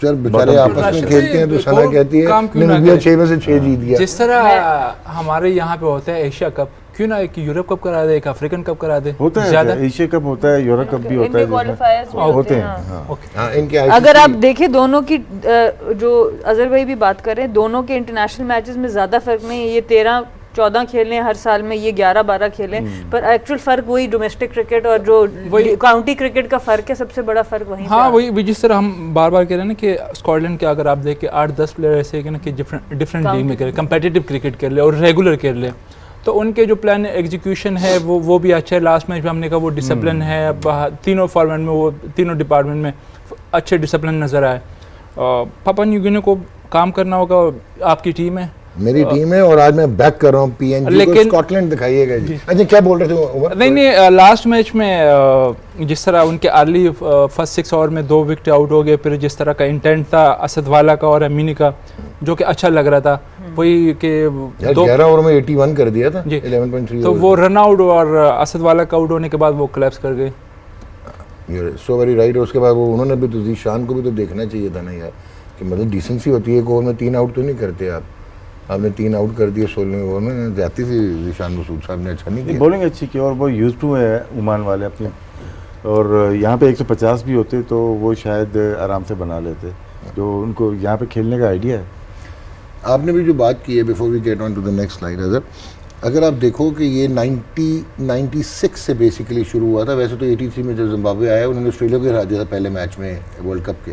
सर बेचारे आपस में खेलते हैं तो सना कहती है नमीबिया 6 में से 6 जीत गया। जिस तरह हमारे यहाँ पे होता है एशिया कप, क्यों ना एक यूरोप कप करा दे, एक अफ्रीकन कप करा दे। होता है ज्यादा, एशिया कप होता है, यूरोप कप भी होता है, क्वालिफायर्स होते हैं। हाँ, इनके अगर आप देखें दोनों की जो अजहर भाई भी बात करें, दोनों के इंटरनेशनल मैचेस में ज़्यादा फर्क नहीं है। ये 13-14 खेले हर साल में, ये 11-12 खेले, पर एक्चुअल फर्क वही डोमेस्टिक क्रिकेट और जो काउंटी क्रिकेट का फर्क है, सबसे बड़ा फर्क वही। हाँ, वही जिस तरह हम बार बार कह रहे हैं ना कि स्कॉटलैंड के अगर आप देखें 8-10 प्लेयर ऐसे हैं कि डिफरेंट लीग में खेले, कंपेटिटिव क्रिकेट खेल ले और रेगुलर खेल ले, तो उनके जो प्लान एग्जीक्यूशन है वो भी अच्छा है। लास्ट मैच में हमने कहा वो डिसिप्लिन है, तीनों फॉर्मेट में, वो तीनों डिपार्टमेंट में अच्छे डिसिप्लिन नज़र आए। पापा न्यू गिनी को काम करना होगा, आपकी टीम है, मेरी टीम है, और आज मैं बैक कर रहा हूँ पीएनजी को, स्कॉटलैंड दिखाइएगा जी। अच्छा, क्या बोल रहे थे उमर? नहीं, लास्ट मैच में जिस तरह उनके अर्ली फर्स्ट 6 ओवर में 2 विकेट आउट हो गए, फिर जिस तरह का इंटेंट था असद वाला का और अमीनी का, जो कि अच्छा लग रहा था, वही कि 11 ओवर में 81 कर दिया था, 11.3, तो वो रन आउट और असद वाला का आउट होने के बाद वो कोलैप्स कर गए। So very right. उसके बाद वो उन्होंने भी तो जीशान को भी तो देखना चाहिए था ना यार, कि मतलब डिसेंसी होती है, एक ओवर में 3 आउट तो नहीं करते आपने 3 आउट कर दिए 16वें ओवर में, जाती थी जीशान मसूद साहब ने अच्छा नहीं किया। बॉलिंग अच्छी की और वो यूज्ड टू है ओमान वाले अपने, और यहाँ पे 150 भी होते तो वो शायद आराम से बना लेते, जो उनको यहाँ पे खेलने का आइडिया है। आपने भी जो बात की है, before we get on to the next slide, अगर आप देखो कि ये 96 से बेसिकली शुरू हुआ था। वैसे तो 83 में जब जिम्बाब्वे आया, उन्होंने ऑस्ट्रेलिया को हरा दिया था पहले मैच में वर्ल्ड कप के,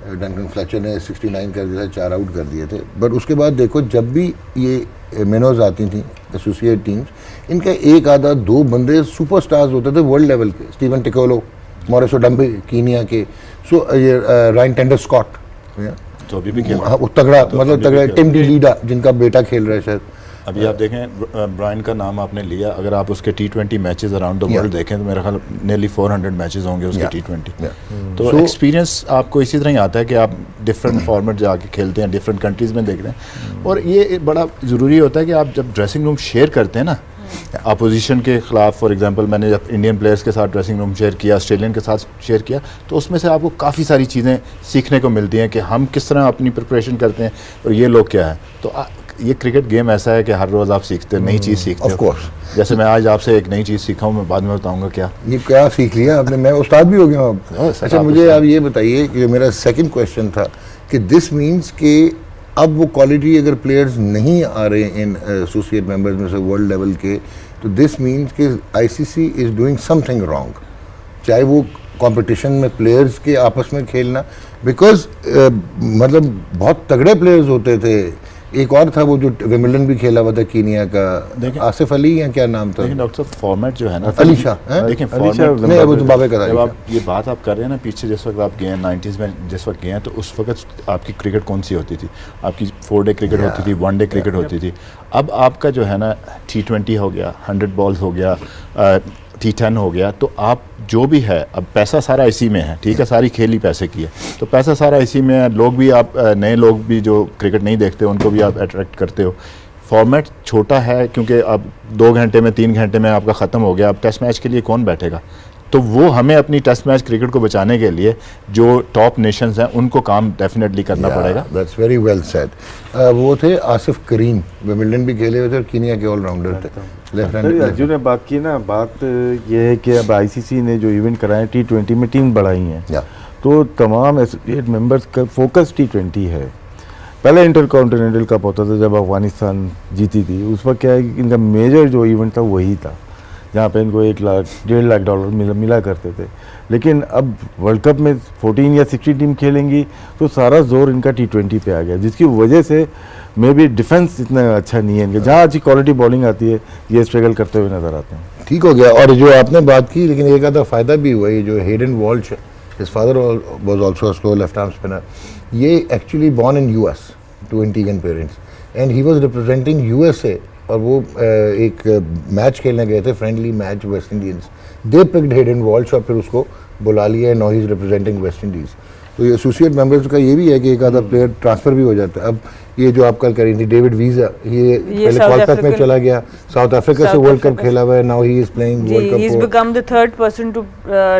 डंकन फ्लेचर ने 69 कर दिया था, 4 आउट कर दिए थे। बट उसके बाद देखो, जब भी ये मेनोज आती थी एसोसिएट टीम्स, इनका एक आधा 2 बंदे सुपरस्टार्स होते थे वर्ल्ड लेवल के, स्टीवन टिकोलो, मॉरिस ओडम्बे कीनिया के, सो ये रायन टेंडर स्कॉट, तो अभी भी खेल, वो तगड़ा, मतलब तगड़ा, टिम डी लीडा जिनका बेटा खेल रहा है शायद। अभी आप देखें, ब्रायन का नाम आपने लिया, अगर आप उसके T20 matches around the world देखें तो मेरा ख्याल नियरली 400 मैचेस होंगे उसके T20। तो एक्सपीरियंस आपको इसी तरह ही आता है कि आप डिफरेंट फॉर्मेट जाके खेलते हैं, डिफरेंट कंट्रीज़ में देख रहे हैं, और ये बड़ा ज़रूरी होता है कि आप जब ड्रेसिंग रूम शेयर करते हैं ना अपोजिशन के ख़िलाफ़, फॉर एग्जांपल मैंने जब इंडियन प्लेयर्स के साथ ड्रेसिंग रूम शेयर किया, ऑस्ट्रेलियन के साथ शेयर किया, तो उसमें से आपको काफ़ी सारी चीज़ें सीखने को मिलती हैं कि हम किस तरह अपनी प्रिपरेशन करते हैं और ये लोग क्या है। तो ये क्रिकेट गेम ऐसा है कि हर रोज़ आप सीखते हैं, नई चीज़ सीखते हो। जैसे मैं आज आपसे एक नई चीज़ सीखा हूँ, मैं बाद में बताऊँगा क्या सीख लिया आपने, मैं उस्ताद भी हो गया हूँ। अच्छा, मुझे आप ये बताइए कि मेरा सेकंड क्वेश्चन था कि दिस मीन्स कि अब वो क्वालिटी अगर प्लेयर्स नहीं आ रहे इन एसोसिएट मेंबर्स में से वर्ल्ड लेवल के, तो दिस मीन्स कि ICC is doing something wrong, चाहे वो कंपटीशन में प्लेयर्स के आपस में खेलना, बिकॉज मतलब बहुत तगड़े प्लेयर्स होते थे। एक और था वो जो विमिल्टन भी खेला हुआ था कीनिया का, आसिफ अली या क्या नाम था, लेकिन डॉक्टर फॉर्मेट जो है ना, अली शाह, देखिए नहीं वो जिम्बाब्वे का था। जब आप ये बात आप कर रहे हैं ना, पीछे जिस वक्त आप गए हैं 90s में, जिस वक्त गए हैं, तो उस वक्त आपकी क्रिकेट कौन सी होती थी? आपकी 4 डे क्रिकेट होती थी, 1 डे क्रिकेट होती थी। अब आपका जो है ना T20 हो गया, 100 बॉल्स हो गया, T10 हो गया, तो आप जो भी है, अब पैसा सारा इसी में है, ठीक है, सारी खेल ही पैसे की है, तो पैसा सारा इसी में है। लोग भी, आप नए लोग भी जो क्रिकेट नहीं देखते उनको भी आप अट्रैक्ट करते हो। फॉर्मेट छोटा है क्योंकि अब 2 घंटे में 3 घंटे में आपका ख़त्म हो गया। अब टेस्ट मैच के लिए कौन बैठेगा? तो वो हमें अपनी टेस्ट मैच क्रिकेट को बचाने के लिए जो टॉप नेशंस हैं उनको काम डेफिनेटली करना पड़ेगा। That's very well said. वो थे आसिफ करीम, विमिल्टन भी खेले हुए थे और कीनिया के ऑलराउंडर थे। लेफ्ट हैंड अर्जुन ने बात की ना, बात ये है कि अब आईसीसी ने जो इवेंट कराए T20 में टीम बढ़ाई हैं, तो तमाम एसोसिएट मेंबर्स का फोकस T20 है। पहले इंटर कॉन्टिनेंटल कप होता था जब अफगानिस्तान जीती थी, उस वक्त क्या है कि इनका मेजर जो इवेंट था वही था, जहाँ पे इनको $1 लाख $1.5 लाख मिला करते थे। लेकिन अब वर्ल्ड कप में 14 या 16 टीम खेलेंगी तो सारा जोर इनका T20 पे आ गया, जिसकी वजह से मे बी डिफेंस इतना अच्छा नहीं है इनका। जहाँ अच्छी क्वालिटी बॉलिंग आती है ये स्ट्रगल करते हुए नजर आते हैं। ठीक हो गया। और जो आपने बात की, लेकिन एक आधा फ़ायदा भी हुआ, ये जो Hayden Walsh, his father was also a slow left arm spinner, ये actually born in US to Indian parents and he was representing USA, और वो एक मैच खेलने गए थे, friendly match West Indies, they picked Hayden Walsh और फिर उसको बुला लिया, now he is representing West Indies. तो ये एसोसिएट मेंबर्स का ये भी है कि एक आधा प्लेयर ट्रांसफर भी हो जाता है। अब ये जो आप कल करी थी डेविड वीजा, ये पहले कोलकाता में चला गया, साउथ अफ्रीका से वर्ल्ड कप खेला हुआ है, now he is playing world cup. He is become the third person to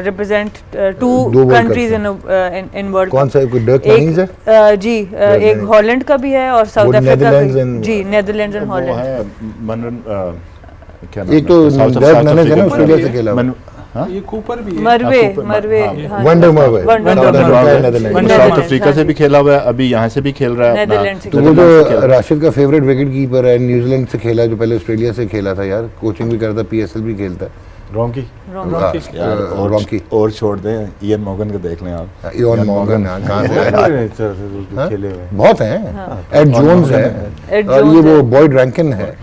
represent two countries in world. कौन सा है, कोई डर्क मनीज है? जी, एक हॉलैंड का भी है और साउथ अफ्रीका का। जी, नेदरलैंड्स एंड हॉलैंड। एक तो डर्क मनीज है ना, ऑस्ट्रेलिया से खेला हुआ। ये कूपर भी है, मरवे वंडर मरवे साउथ अफ्रीका से भी खेला हुआ है, अभी यहाँ से भी खेल रहा है अपना। तो वो जो राशिद का फेवरेट विकेट कीपर है, न्यूजीलैंड से खेला, जो पहले ऑस्ट्रेलिया से खेला था यार, कोचिंग भी करता, पीएसएल भी खेलता है, रॉन्की और छोड़ दें, इयन मॉर्गन को देख लें आप। इयन मॉर्गन कहाँ से खेले हुए बहुत हैं, एड जोन्स है, और ये वो बॉयड रैंकिन है,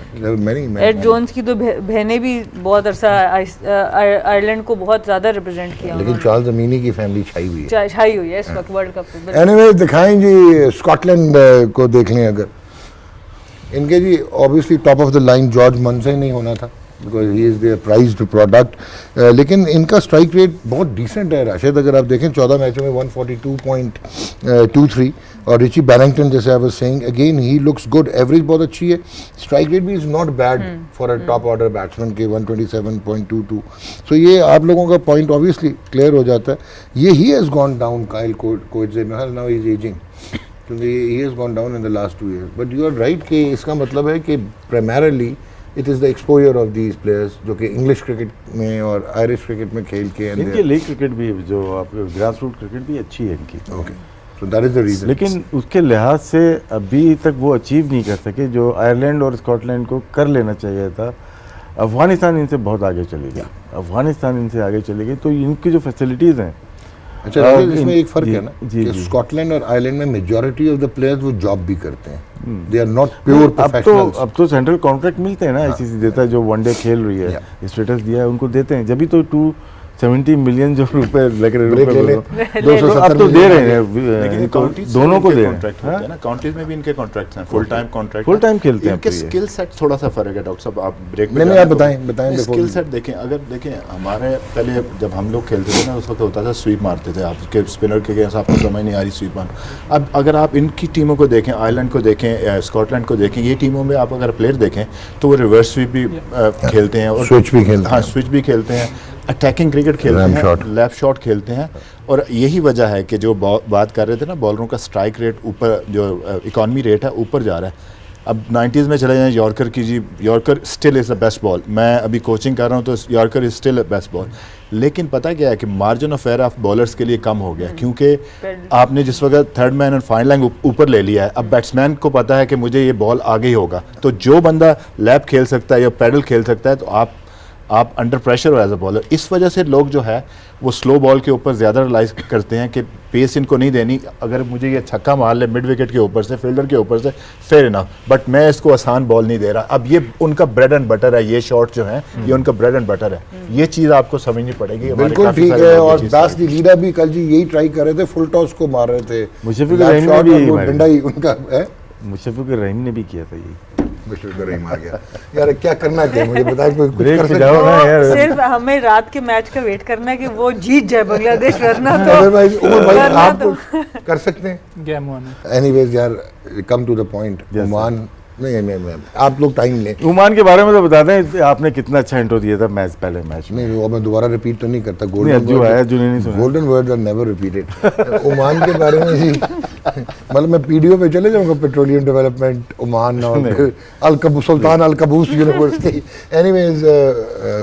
एड जोन्स की तो बहनें भी बहुत अरसा आयरलैंड को बहुत ज्यादा रिप्रेजेंट किया, लेकिन चार्ल्स अमीनी की फैमिली छाई हुई है, छाई हुई है इस वक्त वर्ल्ड कप पे। एनीवे दिखाएं जी, स्कॉटलैंड को देख लें अगर, इनके जी obviously top of the line George Munsey नहीं होना था, because he is their prized product, लेकिन इनका स्ट्राइक रेट बहुत डिसेंट है राशिद, अगर आप देखें 14 मैचों में 142.23, और रिची बैरिंगटन जैसे I was saying again he looks good, average बहुत अच्छी है, स्ट्राइक रेट भी is not bad for a top order batsman के 127.22। सो ये आप लोगों का पॉइंट ऑब्वियसली क्लियर हो जाता है, ये he has gone down, Kyle Coetzer now is ageing, क्योंकि he has gone down in the last 2 years, but you are right कि इसका मतलब है कि primarily it is the exposure of these players जो कि इंग्लिश क्रिकेट में और आयरिश क्रिकेट में खेल के, इनकी लीग क्रिकेट भी, जो आप ग्रास रूट क्रिकेट भी अच्छी है इनकी। Okay, so that is the reason. लेकिन उसके लिहाज से अभी तक वो अचीव नहीं कर सके जो आयरलैंड और स्कॉटलैंड को कर लेना चाहिए था। अफगानिस्तान इनसे बहुत आगे चली गई, अफगानिस्तान इनसे आगे चली गई, तो इनकी जो फैसिलिटीज़ हैं। अच्छा, इसमें एक फ़र्क है ना कि स्कॉटलैंड और आयरलैंड में मेजॉरिटी ऑफ द प्लेयर्स वो जॉब भी करते हैं, they are not pure professionals. अब तो सेंट्रल कॉन्ट्रैक्ट मिलते हैं ना, आईसीसी देता है, जो वनडे खेल रही है स्टेटस दिया है उनको देते हैं, जब भी तो 270 मिलियन जो रुपए लग रहे हैं, 270 अब तो दे रहे हैं, दोनों को दे रहे हैं ना, काउंटीज में भी इनके कॉन्ट्रैक्ट्स हैं, full time contract, full time खेलते हैं। इनके स्किल सेट थोड़ा सा फर्क है डॉक्टर साहब, आप ब्रेक में नहीं आप बताएं स्किल सेट देखें। अगर देखें हमारे पहले जब हम लोग खेलते थे ना, उस वक्त होता था स्वीप मारते थे, आपके स्पिनर के अगेंस्ट आपको समझ नहीं आ रही स्वीप मारना। अब अगर आप इनकी टीमों को देखें, आयरलैंड को देखें, स्कॉटलैंड को देखें, ये टीमों में आप अगर प्लेयर देखें तो वो रिवर्स स्वीप भी खेलते हैं और स्विच भी खेलते हैं, हाँ स्विच भी खेलते हैं, अटैकिंग क्रिकेट खेलते हैं, लेफ्ट शॉट खेलते हैं, और यही वजह है कि जो बात कर रहे थे ना, बॉलरों का स्ट्राइक रेट ऊपर, जो इकॉनमी रेट है ऊपर जा रहा है। अब 90s में चले जाएं यॉर्कर की जी, yorker still is the best ball, मैं अभी कोचिंग कर रहा हूँ तो yorker is still best ball, लेकिन पता क्या है कि margin of error of bowlers के लिए कम हो गया, क्योंकि आपने जिस वक्त थर्ड मैन और फाइन लाइन ऊपर ले लिया है, अब बैट्समैन को पता है कि मुझे ये बॉल आगे ही होगा, तो जो बंदा लैप खेल सकता है या पैडल खेल सकता है, तो आप अंडर प्रेशर हो एज अ बॉलर। इस वजह से लोग जो है वो स्लो बॉल के ऊपर ज़्यादा रिलाइज करते हैं कि पेस इनको नहीं देनी, अगर मुझे ये छक्का मार ले मिड विकेट के ऊपर से, फील्डर के ऊपर से, फेयर इनफ, बट मैं इसको आसान बॉल नहीं दे रहा। अब ये उनका ब्रेड एंड बटर है, ये शॉट जो है ये उनका ब्रेड एंड बटर है, ये चीज़ आपको समझनी पड़ेगी। बिल्कुल ठीक है, और दास दी लीडर भी कल जी यही ट्राई कर रहे थे, फुल टॉस को मार रहे थे, मुशफ़िक़ुर रहीम ने भी किया था ये, रहीम आ गया यार, क्या करना चाहिए मुझे बताएं, कुछ कर सकते जाओ ना यार। सिर्फ हमें रात के मैच का वेट करना है कि वो जीत जाए बांग्लादेश, वरना तो उमर भाई आप कर सकते हैं। गेम वन एनीवेज यार, come to the point, Oman नहीं आप लोग टाइम लें। ओमान के बारे में तो बता दें, आपने कितना अच्छा इंट्रो दिया था मैच, पहले मैच में। नहीं वो मैं दोबारा रिपीट तो नहीं करता, golden words are never repeated. Oman के बारे में जी मतलब मैं पीडीओ पे चले जाऊंगा, पेट्रोलियम डेवलपमेंट ओमान और Sultan Al Qaboos University. Anyways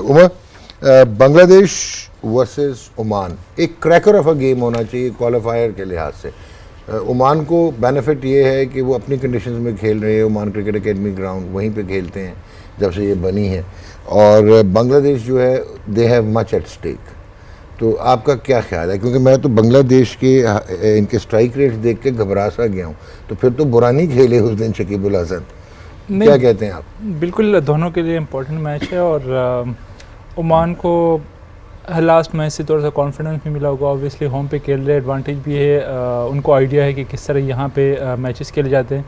Umar, Bangladesh versus Oman एक क्रैकर ऑफ अ गेम होना चाहिए क्वालिफायर के लिहाज से। ओमान को बेनिफिट ये है कि वो अपनी कंडीशंस में खेल रहे हैं, ओमान क्रिकेट एकेडमी ग्राउंड वहीं पे खेलते हैं जब से ये बनी है, और बांग्लादेश जो है they have much at stake. तो आपका क्या ख्याल है, क्योंकि मैं तो बांग्लादेश के इनके स्ट्राइक रेट देख के घबरा सा गया हूँ, तो फिर तो बुरा नहीं खेले उस दिन शकीबुल हसन, क्या कहते हैं आप? बिल्कुल, दोनों के लिए इम्पोर्टेंट मैच है, और ओमान को लास्ट मैच से थोड़ा सा कॉन्फिडेंस भी मिला होगा, ऑब्वियसली होम पे खेल रहे, एडवांटेज भी है, उनको आइडिया है कि किस तरह यहाँ पे मैचेस खेले जाते हैं।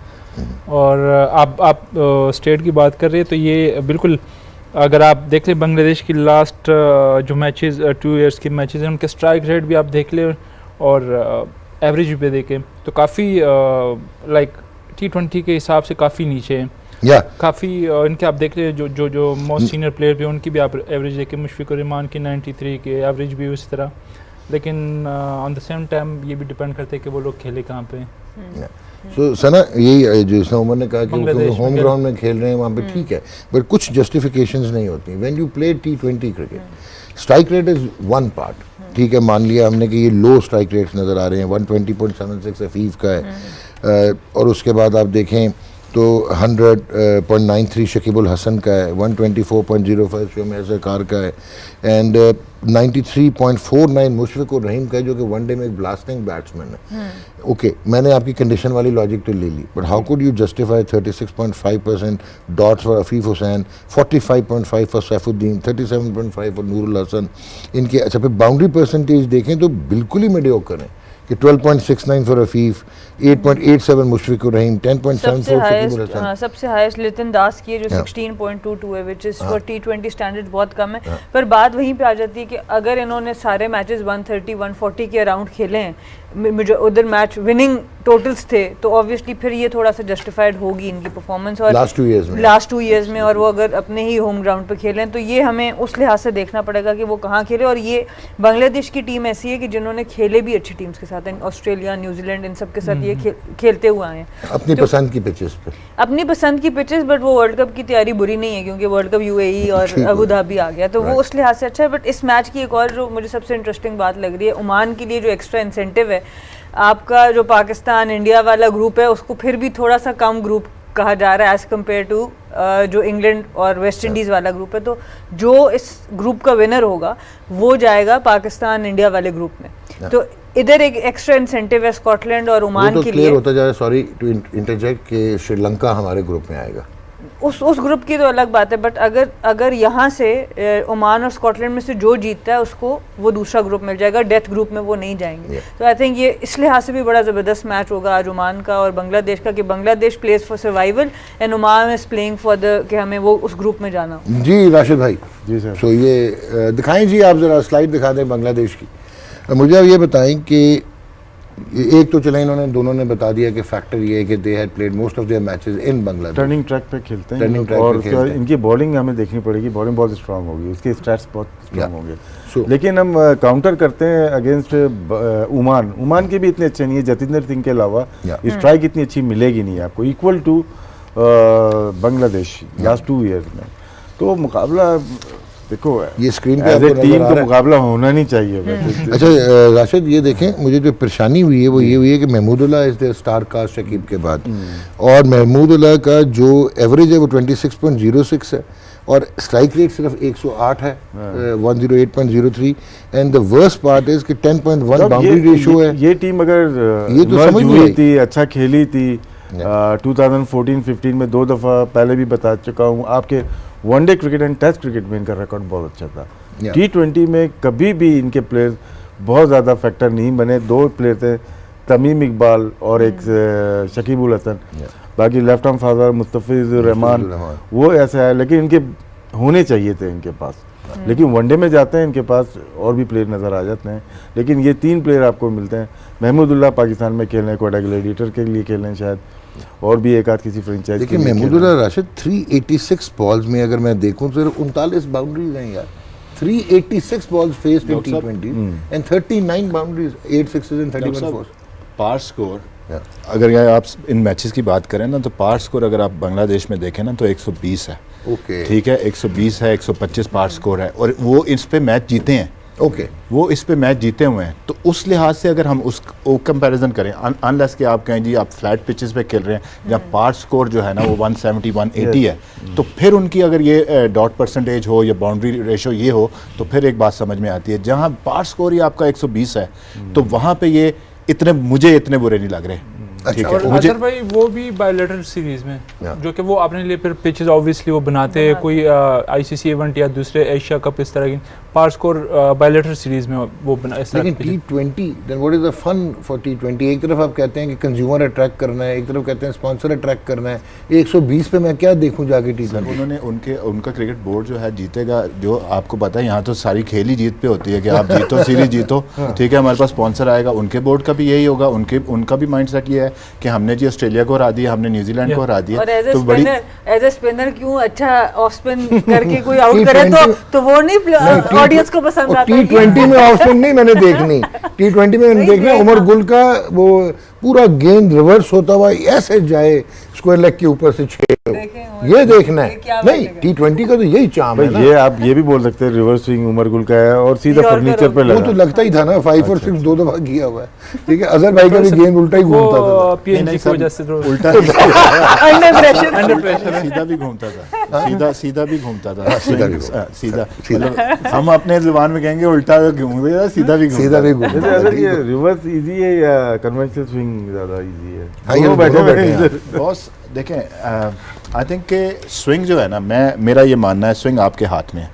और आप स्टेट की बात कर रहे हैं, तो ये बिल्कुल अगर आप देख लें बांग्लादेश की लास्ट जो मैचेस 2 इयर्स की मैचेस हैं, उनके स्ट्राइक रेट भी आप देख लें, और एवरेज पे देखें तो काफ़ी लाइक T20 के हिसाब से काफ़ी नीचे हैं। काफ़ी इनके आप देख रहे हैं जो मोस्ट सीनियर प्लेयर भी उनकी भी आप एवरेज देखें, मुशफिकुर रहमान की 93 के एवरेज भी उस तरह, लेकिन ऑन द सेम टाइम ये भी डिपेंड करते हैं कि वो लोग खेले कहाँ पे। सो सना यही जो इसने उमर ने कहा कि होम ग्राउंड में खेल रहे हैं वहाँ पे ठीक है, बट कुछ जस्टिफिकेशंस नहीं होती। When you play T20 cricket strike rate is one part, ठीक है, मान लिया हमने कि ये लो स्ट्राइक रेट्स नज़र आ रहे हैं, 120.76 हफीफ का है, और उसके बाद आप देखें तो 100.93 शकीबुल हसन का है, 124.05 शोम ज़कार का है, एंड 93.49 मुशफिकुर रहीम का है, जो कि वनडे में एक ब्लास्टिंग बैट्समैन है। ओके, मैंने आपकी कंडीशन वाली लॉजिक तो ले ली, but how could you justify 36.5% dots for Afif Hossain, 45.5 for Saifuddin, 37.5 for Nurul Hasan इनके। अच्छा, फिर बाउंड्री परसेंटेज देखें तो बिल्कुल ही मीडियोकर हैं कि 12.69 फॉर अफीफ, 8.87 मुशफिकुर रहीम, 10.74 शकीबुल हसन। सबसे हाईएस्ट लितिन दास की है जो 16.22 है, which is for T20 standard बहुत कम है। पर बात वहीं पे आ जाती है कि अगर इन्होंने सारे मैचेस 130-140 के अराउंड खेले हैं, मुझे उधर मैच विनिंग टोटल्स थे, तो ऑब्वियसली फिर ये थोड़ा सा जस्टिफाइड होगी इनकी परफॉर्मेंस। और लास्ट टू ईयर्स में और वो अगर अपने ही होम ग्राउंड पे खेलें तो ये हमें उस लिहाज से देखना पड़ेगा कि वो कहाँ खेले। और ये बांग्लादेश की टीम ऐसी है कि जिन्होंने खेले भी अच्छी टीम्स के साथ हैं, ऑस्ट्रेलिया, न्यूजीलैंड, इन सब के साथ ये खेलते हुए आए हैं अपनी पसंद की पिचेस पे, अपनी पसंद की पिचेस। बट वो वर्ल्ड कप की तैयारी बुरी नहीं है क्योंकि वर्ल्ड कप UAE और अबू धाबी आ गया, तो वो उस लिहाज से अच्छा है। बट इस मैच की एक और जो मुझे सबसे इंटरेस्टिंग बात लग रही है, ओमान के लिए जो एक्स्ट्रा इंसेंटिव है, आपका जो पाकिस्तान इंडिया वाला ग्रुप है उसको फिर भी थोड़ा सा कम ग्रुप कहा जा रहा है एज़ कम्पेयर टू जो इंग्लैंड और वेस्ट इंडीज़ वाला ग्रुप है। तो जो इस ग्रुप का विनर होगा वो जाएगा पाकिस्तान इंडिया वाले ग्रुप में। तो इधर एक एक्स्ट्रा इंसेंटिव है स्कॉटलैंड और ओमान के लिए। क्लियर होता जाए, सॉरी टू इंटरजेक्ट, कि श्रीलंका हमारे ग्रुप में आएगा, उस ग्रुप की तो अलग बात है। बट अगर यहाँ से ओमान और स्कॉटलैंड में से जो जीतता है उसको वो दूसरा ग्रुप मिल जाएगा, डेथ ग्रुप में वो नहीं जाएंगे। तो आई थिंक ये इस लिहाज से भी बड़ा ज़बरदस्त मैच होगा आज ओमान का और बांग्लादेश का, कि Bangladesh plays for survival and Oman is playing for the कि हमें वो उस ग्रुप में जाना। जी राशिद भाई। जी सर। सो ये दिखाएं जी, आप ज़रा स्लाइड दिखा दें बांग्लादेश की। मुझे अब ये बताएं कि एक तो चले इन्होंने दोनों ने बता दिया कि फैक्टर ये है कि they had played most of their matches in Bangladesh, turning track पे खेलते हैं, और उसके बाद इनकी बॉलिंग हमें देखनी पड़ेगी, बॉलिंग बहुत स्ट्रांग होगी, उसके स्टैट्स बहुत स्ट्रांग होंगे। लेकिन हम काउंटर करते हैं अगेंस्ट ओमान के भी इतने अच्छे नहीं है, जतिंदर सिंह के अलावा स्ट्राइक इतनी अच्छी मिलेगी नहीं आपको equal to Bangladesh last 2 years में। तो मुकाबला देखो, ये स्क्रीन पे टीम का मुकाबला होना नहीं चाहिए। अच्छा राशिद, ये देखें, मुझे जो परेशानी हुई है वो ये हुई है कि Mahmudullah is the star cast Shakib के बाद, और महमूदुल्लाह का जो एवरेज है वो 26.06 है और स्ट्राइक रेट सिर्फ 108 है, 108.03, and the worst part is कि 10.1 बाउंड्री रेशियो है। ये टीम अगर ये तो समझ नहीं थी, अच्छा खेली थी 2014-15 में 2 दफ़ा, पहले भी बता चुका हूँ, आपके one day cricket and test cricket में इनका रिकॉर्ड बहुत अच्छा था। T20 में कभी भी इनके प्लेयर्स बहुत ज़्यादा फैक्टर नहीं बने। 2 प्लेयर थे, तमीम इकबाल और एक शकीबुल हसन, बाकी left arm father Mustafizur Rahman वो ऐसा है, लेकिन इनके होने चाहिए थे इनके पास। लेकिन वनडे में जाते हैं इनके पास और भी प्लेयर नज़र आ जाते हैं, लेकिन ये 3 प्लेयर आपको मिलते हैं। महमूदुल्लाह पाकिस्तान में खेल रहे हैं, कोटा ग्लैडिएटर के लिए खेल रहे हैं शायद, और भी एक आध किसी फ्रेंचाइज। देखिए महमूदुल्लाह राशिद 386 बॉल्स में अगर मैं देखूं तो 39 बाउंड्रीज हैं यार, 386 balls faced in T20 and 39 boundaries, 8 sixes and 31 fours. Par score अगर यार आप इन मैचेस की बात करें ना, तो पार स्कोर अगर आप बांग्लादेश में देखें ना तो 120 है। ओके, ठीक है, 120 है, 125 पार स्कोर है, और वो इस पे मैच जीते हैं। ओके, वो इस पे मैच जीते हुए हैं। तो उस लिहाज से अगर हम उस कंपैरिजन करें, अनलेस कि आप कहें जी आप फ्लैट पिचेस पे खेल रहे हैं जहाँ पार स्कोर जो है ना वो 170 180 है, तो फिर उनकी अगर ये डॉट परसेंटेज हो या बाउंड्री रेशो ये हो तो फिर एक बात समझ में आती है। जहाँ पार स्कोर ही आपका 120 है तो वहाँ पे ये मुझे इतने बुरे नहीं लग रहे। अच्छा, और अजहर भाई वो भी बायोलेटरल सीरीज में जो कि वो अपने लिए फिर पिचेस ऑब्वियसली वो बनाते हैं, कोई ICC इवेंट या दूसरे एशिया कप इस तरह की, पार स्कोर बायलेटरल सीरीज में वो बना। लेकिन T20 then what is the fun for T20? एक तरफ आप कहते हैं कि कंज्यूमर अट्रैक्ट करना है, एक तरफ कहते हैं स्पॉन्सर अट्रैक्ट करना है, 120 पे मैं क्या देखूं जाके T20? उन्होंने उनका क्रिकेट बोर्ड जो है जीतेगा, जो आपको पता है यहाँ तो सारी खेल ही जीत पे होती है कि आप जीतो सीरीज जीतो, ठीक है, हमारे पास स्पॉन्सर आएगा। उनके बोर्ड का भी यही होगा, उनका भी माइंड सेट ये है कि हमने जी ऑस्ट्रेलिया को हरा दिया, हमने न्यूजीलैंड को हरा दिया, तो बड़ी एज ए स्पिनर क्यों अच्छा ऑफ स्पिन करके कोई आउट करे तो वो नहीं ऑडियंस को पसंद आता है। T20 में ऑफ स्पिन नहीं मैंने देखनी, T20 में मैंने देखना उमर गुल का वो पूरा गेंद रिवर्स होता हुआ ऐसे जाए स्क्वायर लेग के ऊपर से 6, ये देखना है। नहीं, T20 का तो यही चाम है ना। ये आप ये भी बोल सकते हैं रिवर्स स्विंग उमर गुल का है और सीधा फर्नीचर पे लगा। वो तो लगता ही था ना, 5 और 6 2 दफा किया हुआ है, ठीक है। अजहर भाई का भी गेंद उल्टा ही घूमता था, पीएनजी की वजह से उल्टा अंडर प्रेशर सीधा भी घूमता था, सीधा भी घूमता था, सीधा मतलब हम अपने जुबान में कहेंगे उल्टा घूमता, सीधा भी घूमता। ये रिवर्स इजी है या कन्वेंशनल स्विंग ज्यादा इजी है? हाँ, बैठे बॉस देखें, आई थिंक के स्विंग जो है ना, मेरा ये मानना है स्विंग आपके हाथ में है,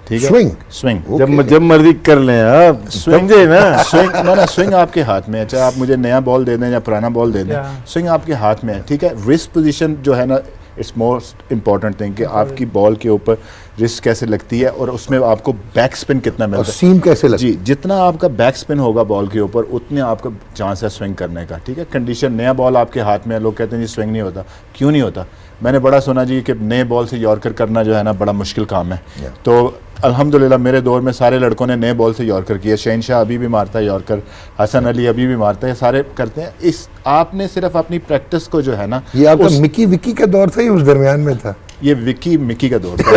ठीक है। स्विंग जब मर्जी कर लें आप, समझे ना। स्विंग आपके हाथ में है, चाहे आप मुझे नया बॉल दे दें या पुराना बॉल दे दें, स्विंग आपके हाथ में है, ठीक है। रिस्ट पोजीशन जो है ना, इट्स मोस्ट इंपॉर्टेंट थिंग कि आपकी बॉल के ऊपर रिस्ट कैसे लगती है और उसमें आपको बैक स्पिन कितना मिलता है, सीम कैसे लगती है। जी, जितना आपका बैक स्पिन होगा बॉल के ऊपर उतने आपका चांस है स्विंग करने का, ठीक है। कंडीशन नया बॉल आपके हाथ में है, लोग कहते हैं जी स्विंग नहीं होता, क्यों नहीं होता? मैंने बड़ा सुना जी कि नए बॉल से यॉर्कर करना जो है ना बड़ा मुश्किल काम है, तो अल्हम्दुलिल्लाह मेरे दौर में सारे लड़कों ने नए बॉल से यॉर्कर किया। शहनशाह अभी भी मारता है यॉर्कर, हसन अली अभी भी मारता है, सारे करते हैं। इस आपने सिर्फ अपनी प्रैक्टिस को जो है ना, ये आपका मिकी विकी का दौर था, ये उस दरमियान में था, ये विकी मिकी का दौर था।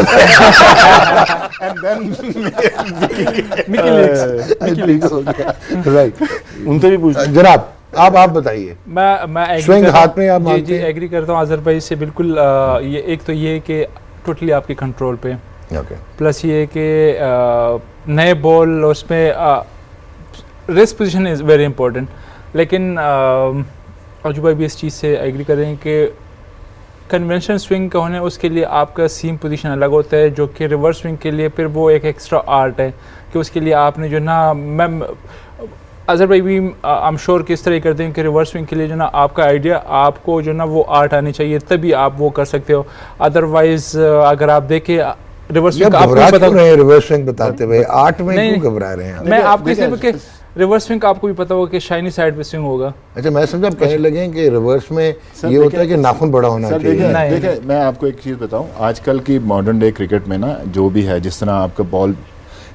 And then right. उनसे भी पूछ जनाब आप बताइए। मैं स्विंग हाथ में आप मानते हैं? एग्री करता हूँ अजहर भाई से बिल्कुल। ये एक तो ये कि टोटली आपके कंट्रोल पे, प्लस ये कि नए बॉल उसमें rest position is very important. लेकिन अजू भाई भी इस चीज़ से एग्री कर रहे हैं कि कन्वेंशनल स्विंग का होने उसके लिए आपका सीम पोजीशन अलग होता है, जो कि रिवर्स स्विंग के लिए फिर वो एक एक्स्ट्रा आर्ट है कि उसके लिए आपने जो ना, मैं अजहर भाई भी आई एम श्योर कि इस तरह करते हैं कि रिवर्स स्विंग के लिए जो ना आपका आइडिया, आपको जो ना वो आर्ट आनी चाहिए, तभी आप वो कर सकते हो। अदरवाइज अगर आप देखें रिवर्स स्विंग आपको पता है, रिवर्स स्विंग बताते हुए आर्ट में क्यों घबरा रहे हैं? मैं आपके सिर्फ रिवर्स स्विंग आपको भी पता होगा कि शाइनी साइड पे स्विंग होगा। अच्छा, मैं समझा आप कहने लगे कि रिवर्स में ये होता है कि नाखून बड़ा होना चाहिए। देखिए मैं आपको एक चीज़ बताऊं, आजकल की मॉडर्न डे क्रिकेट में ना जो भी है, जिस तरह आपका बॉल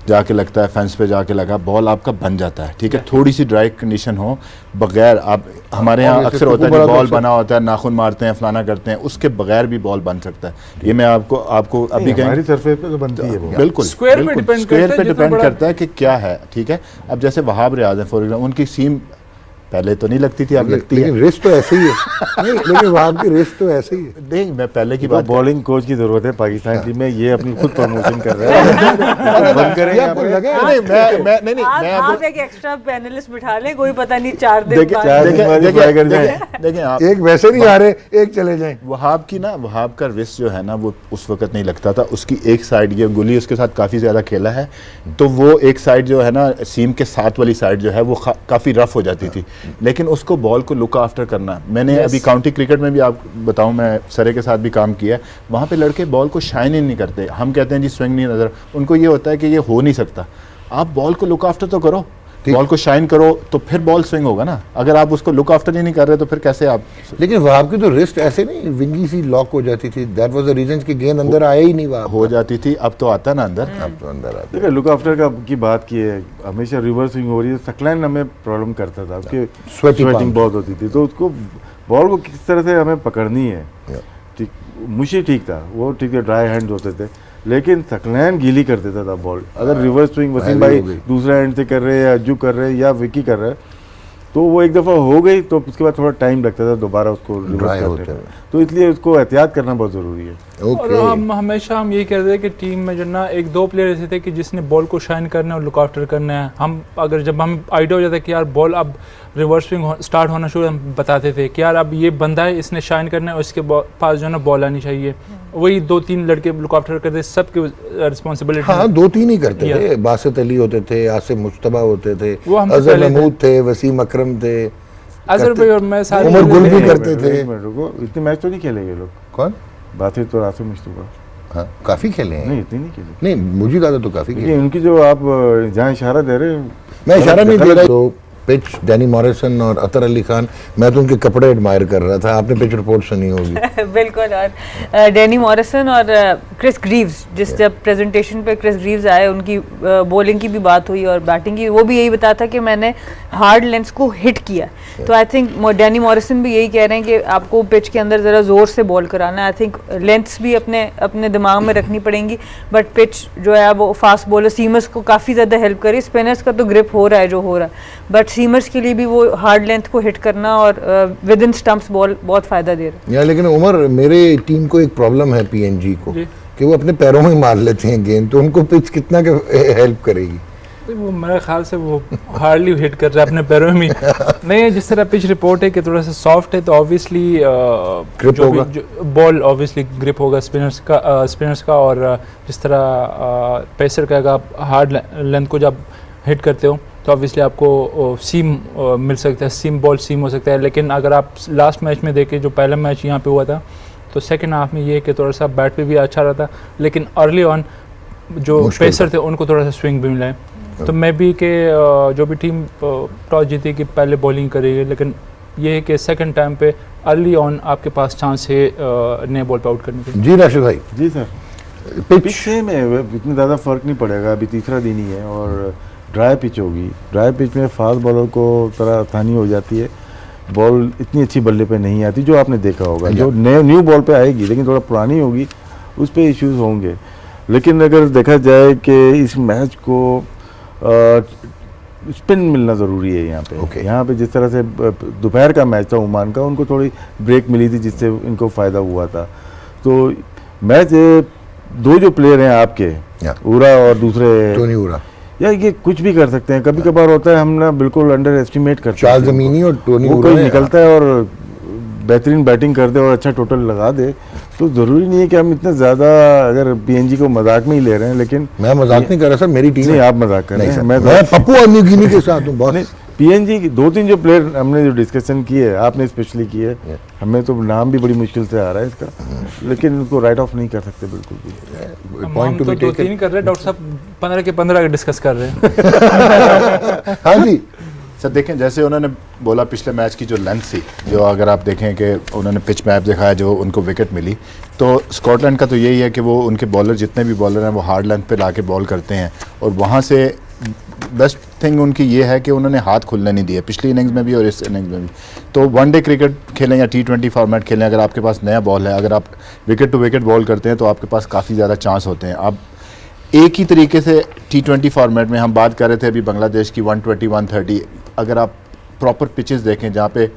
जाके लगता है, फेंस पे जाके लगा, बॉल आपका बन जाता है, ठीक है। थोड़ी सी ड्राई कंडीशन हो, बगैर आप, हमारे यहाँ अक्सर होता है बॉल बना होता है, नाखून मारते हैं, फलाना करते हैं, उसके बगैर भी बॉल बन सकता है। ये मैं आपको अभी हमारी सरफेस पे तो बनती है वो। बिल्कुल स्क्वायर पे डिपेंड करता है कि क्या है, ठीक है। अब जैसे वहाब रियाज है फॉर एग्जाम्पल, उनकी सीम पहले तो नहीं लगती थी, अब लगती है। रिस्ट तो ऐसे ही है। नहीं, लेकिन वहां की रिस्ट तो ऐसे ही है। नहीं, मैं पहले की बात, बॉलिंग कोच की जरूरत है पाकिस्तान टीम में, ये अपनी खुद प्रमोशन कर रहा है। बंद करें आपको लगा? नहीं, आप एक एक्स्ट्रा पैनलिस्ट बिठा लें, कोई पता नहीं 4 दिन देखिए आप एक वैसे नहीं आ रहे, एक चले जाएं। वहाब की ना, वहाब का रिस्ट जो है ना वो उस वक्त नहीं लगता था, उसकी एक साइड, ये गुली उसके साथ काफ़ी ज़्यादा खेला है, तो वो एक साइड जो है ना सीम के साथ वाली साइड जो है वो काफ़ी रफ हो जाती थी, लेकिन उसको बॉल को लुक आफ्टर करना। मैंने अभी काउंटी क्रिकेट में भी आप बताऊं, मैं सरे के साथ भी काम किया है, वहाँ पे लड़के बॉल को शाइन इन नहीं करते। हम कहते हैं जी स्विंग नहीं नजर, उनको ये होता है कि ये हो नहीं सकता। आप बॉल को लुक आफ्टर तो करो, बॉल को शाइन करो, तो फिर बॉल स्विंग होगा ना। अगर आप उसको लुक आफ्टर ही नहीं कर रहे तो फिर कैसे आप। लेकिन वहाब की तो रिस्ट ऐसे नहीं विंगी सी लॉक हो जाती थी, दैट वाज द रीजन कि गेंद अंदर आया ही नहीं, वहाब हो जाती थी। अब तो आता ना अंदर, अब तो अंदर आता। देखिए लुक आफ्टर की बात की है, हमेशा रिवर्स स्विंग हो रही है, सकलैन हमें प्रॉब्लम करता था कि स्वेटिंग बहुत होती थी, तो उसको बॉल को किस तरह से हमें पकड़नी है, ठीक मुशी ठीक था, वो ठीक है, ड्राई हैंड होते थे, लेकिन सकलैन गीली कर देता था बॉल। अगर रिवर्स स्विंग वसीम भाई दूसरा एंड से कर रहे हैं या अज्जू कर रहे हैं या विकी कर रहे हैं, तो वो एक दफ़ा हो गई तो उसके बाद थोड़ा टाइम लगता था दोबारा उसको रिवर्स करने में, तो इसलिए उसको एहतियात करना बहुत ज़रूरी है। और हम यही कहते हैं कि टीम में जो ना 1-2 प्लेयर ऐसे थे कि जिसने बॉल को शाइन करना है और लुक आफ्टर करना है। हम अगर जब हम आइडिया हो जाता है कि यार बॉल अब रिवर्स स्विंग स्टार्ट होना शुरू हम बताते थे कि यार अब ये बंदा है, इसने शाइन करना है और इसके पास जो है ना बॉल आनी चाहिए। वही 2-3 लड़के लुक आफ्टर करते, सबके रिस्पॉन्सिबिलिटी। हाँ 2-3 ही करते थे, बासित अली होते थे, आसिफ मुश्तबा होते थे, अजहर महमूद थे, वसीम अकरम थे, अजहर भाई और मैं सारे उमर गुल भी करते थे। इतने मैच तो नहीं खेले ये लोग। कौन? बासित तो आसिफ मुश्तबा हाँ काफी खेले हैं। नहीं इतने नहीं खेले। नहीं मुझे ज्यादा तो काफी खेले। उनकी जो आप जहाँ इशारा दे रहे हैं, मैं इशारा नहीं दे रहा। तो पिच डैनी मॉरिसन और अतर अली खान, मैं तो उनके कपड़े एडमायर कर रहा था। आपने पिच रिपोर्ट सुनी होगी। बिल्कुल। और डैनी मॉरिसन और क्रिस ग्रीव्स, जब प्रेजेंटेशन पे क्रिस ग्रीव्स आए, उनकी बॉलिंग की भी बात हुई और बैटिंग की, वो भी यही बताया था कि मैंने हार्ड लेंथ्स को हिट किया। तो आई थिंक डैनी मॉरिसन भी यही कह रहे हैं कि आपको पिच के अंदर ज़रा ज़ोर से बॉल कराना है। आई थिंक लेंथ्स भी अपने दिमाग में रखनी पड़ेंगी, बट पिच जो है वो फास्ट बॉलर सीमर्स को काफ़ी ज़्यादा हेल्प करे। स्पिनर्स का तो ग्रिप हो रहा है जो हो रहा है, बट सीमर्स के लिए भी वो हार्ड लेंथ को हिट करना और विद इन स्टंप्स बॉल बहुत फ़ायदा दे रहा है। लेकिन उमर, मेरे टीम को एक प्रॉब्लम है PNG को कि वो अपने पैरों में मार लेते हैं गेंद, तो उनको पिच कितना हेल्प करेगी? वो मेरे ख्याल से वो हार्डली हिट कर रहा है अपने पैरों में। नहीं, जिस तरह पिच रिपोर्ट है कि थोड़ा सा सॉफ्ट है, तो ऑब्वियसली ग्रिप होगा, बॉल ऑब्वियसली ग्रिप होगा स्पिनर्स का। और जिस तरह पेसर का आप हार्ड लेंथ को जब हिट करते हो तो ऑब्वियसली आपको सीम मिल सकता है, सीम हो सकता है। लेकिन अगर आप लास्ट मैच में देखें, जो पहला मैच यहाँ पे हुआ था, तो सेकंड हाफ में ये कि थोड़ा सा बैट पे भी अच्छा रहा था, लेकिन अर्ली ऑन जो पेसर थे उनको थोड़ा सा स्विंग भी मिला है। तो मैं भी कि जो भी टीम टॉस जीती कि पहले बॉलिंग करेगी, लेकिन ये है कि सेकंड टाइम पे अर्ली ऑन आपके पास चांस है नए बॉल पे आउट करने के। जी राशिद भाई। जी सर, पिच सेम है, इतना ज़्यादा फर्क नहीं पड़ेगा। अभी तीसरा दिन ही है और ड्राई पिच होगी। ड्राई पिच में फास्ट बॉलर को थोड़ा आसानी हो जाती है, बॉल इतनी अच्छी बल्ले पे नहीं आती, जो आपने देखा होगा। जो न्यू बॉल पे आएगी, लेकिन थोड़ा पुरानी होगी, उस पर इश्यूज होंगे। लेकिन अगर देखा जाए कि इस मैच को स्पिन मिलना ज़रूरी है यहाँ पे। यहाँ पे जिस तरह से दोपहर का मैच था ओमान का, उनको थोड़ी ब्रेक मिली थी जिससे इनको फ़ायदा हुआ था। तो मैच दो जो प्लेयर हैं आपके, उरा और दूसरे टोनी उरा, यार ये कुछ भी कर सकते हैं। कभी कभार होता है हम ना बिल्कुल अंडर एस्टिमेट करते हैं। चार्ल्स अमीनी और टोनी उरा कोई निकलता है और बेहतरीन बैटिंग कर दे और अच्छा टोटल लगा दे, तो ज़रूरी नहीं है कि हम इतना ज़्यादा अगर PNG को मजाक में ही ले रहे हैं। लेकिन मैं मजाक नहीं कर रहा सर, मेरी टीम नहीं, आप मजाक कर रहे हैं। मैं पप्पू न्यू गिनी के साथ हूँ बहुत। PNG की 2-3 जो प्लेयर हमने जो डिस्कशन की है, आपने स्पेशली की है, हमें तो नाम भी बड़ी मुश्किल से आ रहा है इसका, लेकिन उसको राइट ऑफ नहीं कर सकते बिल्कुल भी। पॉइंट तो 2-3 कर रहे हैं डॉक्टर साहब, 15 के 15 डिस्कस कर रहे हैं। हाँ जी सर, देखें जैसे उन्होंने बोला पिछले मैच की जो लेंथ थी, जो अगर आप देखें कि उन्होंने पिच मैप दिखाया जो उनको विकेट मिली, तो स्कॉटलैंड का तो यही है कि वो उनके बॉलर जितने भी बॉलर हैं वो हार्ड लेंथ पे लाके बॉल करते हैं, और वहाँ से बेस्ट थिंग उनकी ये है कि उन्होंने हाथ खुलने नहीं दिए, पिछली इनिंग्स में भी और इस इनिंग्स में भी। तो वनडे क्रिकेट खेलें या T20 फॉर्मेट खेलें, अगर आपके पास नया बॉल है, अगर आप विकेट टू विकेट बॉल करते हैं तो आपके पास काफ़ी ज़्यादा चांस होते हैं। आप एक ही तरीके से T20 फॉर्मेट में हम बात कर रहे थे अभी बांग्लादेश की 120 130, अगर आप प्रॉपर पिचेस देखें जहाँ पे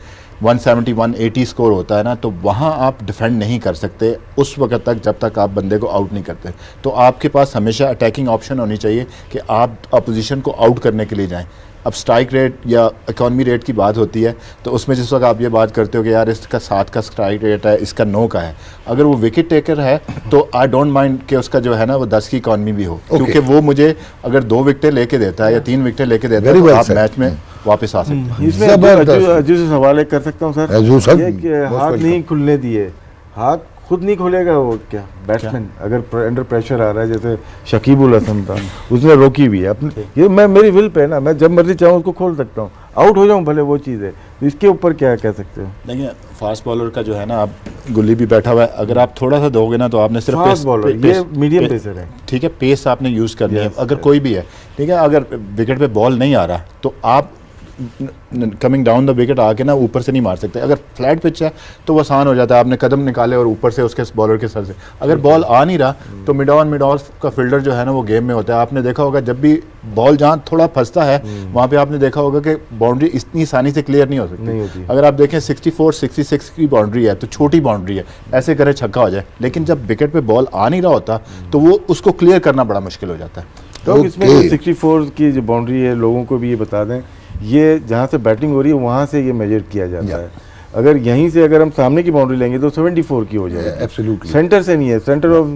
170 180 स्कोर होता है ना, तो वहाँ आप डिफेंड नहीं कर सकते उस वक्त तक जब तक आप बंदे को आउट नहीं करते। तो आपके पास हमेशा अटैकिंग ऑप्शन होनी चाहिए कि आप अपोजिशन को आउट करने के लिए जाएं। अब स्ट्राइक रेट या इकॉनमी रेट की बात होती है, तो उसमें जिस वक्त आप ये बात करते हो कि यार इसका 7 का स्ट्राइक रेट है, इसका 9 का है, अगर वो विकेट टेकर है तो आई डोंट माइंड कि उसका जो है ना वो 10 की इकॉनमी भी हो, क्योंकि वो मुझे अगर 2 विकेटें लेके देता है या 3 विकेटें लेके देता है तो आप मैच में वापस आ सकते हैं। इसमें सवाल एक कर सकता हूँ सर, हाथ नहीं खुलने दिए, हाथ खुद नहीं खोलेगा वो क्या बैट्समैन, अगर अंडर प्रेशर आ रहा है, जैसे शकीब उल हसन था, उसने रोकी भी है अपने, ये मैं मेरी विल पे है ना, मैं जब मर्जी चाहूँ उसको खोल सकता हूँ, आउट हो जाऊँ भले, वो चीज़ है। तो इसके ऊपर क्या कह सकते हो? देखिए फास्ट बॉलर का जो है ना, आप गुल्ली भी बैठा हुआ है, अगर आप थोड़ा सा दोगे ना तो आपने सिर्फ फास्ट बॉलर, ये मीडियम पेसर है, ठीक है, पेस आपने यूज़ करनी है अगर कोई भी है, ठीक है। अगर विकेट पे बॉल नहीं आ रहा तो आप कमिंग डाउन द विकेट आके ना ऊपर से नहीं मार सकते। अगर फ्लैट पिच है तो वो आसान हो जाता है, आपने कदम निकाले और ऊपर से उसके बॉलर के सर से। अगर बॉल आ नहीं रहा तो मिड ऑफ का फील्डर जो है ना वो गेम में होता है। आपने देखा होगा जब भी बॉल जहाँ थोड़ा फंसता है वहाँ पे आपने देखा होगा कि बाउंड्री इतनी आसानी से क्लियर नहीं हो सकती। अगर आप देखें 64-66 की बाउंड्री है तो छोटी बाउंड्री है, ऐसे करे छक्का हो जाए, लेकिन जब विकेट पे बॉल आ नहीं रहा होता तो वो उसको क्लियर करना बड़ा मुश्किल हो जाता है। तो इसमें 64 की जो बाउंड्री है, लोगों को भी ये बता दें ये जहाँ से बैटिंग हो रही है वहाँ से ये मेजर किया जाता है। अगर यहीं से अगर हम सामने की बाउंड्री लेंगे तो 74 की हो जाएगी। एब्सोल्युटली सेंटर से नहीं है, centre of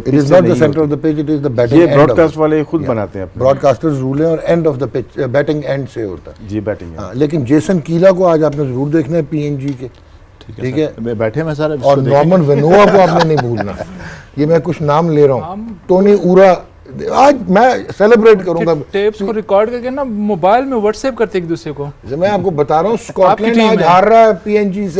it is not the centre of the pitch, it is the batting ये ब्रॉडकास्ट वाले खुद बनाते हैं, ब्रॉडकास्टर्स रूल है और end of the pitch batting and से होता है जी बैटिंग। हाँ, लेकिन जेसन कीला को आज आपने जरूर देखना है पीएनजी के, ठीक है, मैं बैठे मैं सारा और नॉर्मन वेनोवा को आपने नहीं भूलना। ये मैं कुछ नाम ले रहा हूँ, टोनी ऊरा, आज मैं सेलिब्रेट करूंगा। टेप्स को रिकॉर्ड करके ना मोबाइल में व्हाट्सएप करते एक दूसरे को। मैं आपको बता रहा हूँ स्कॉटलैंड आज हार रहा है पीएनजी से।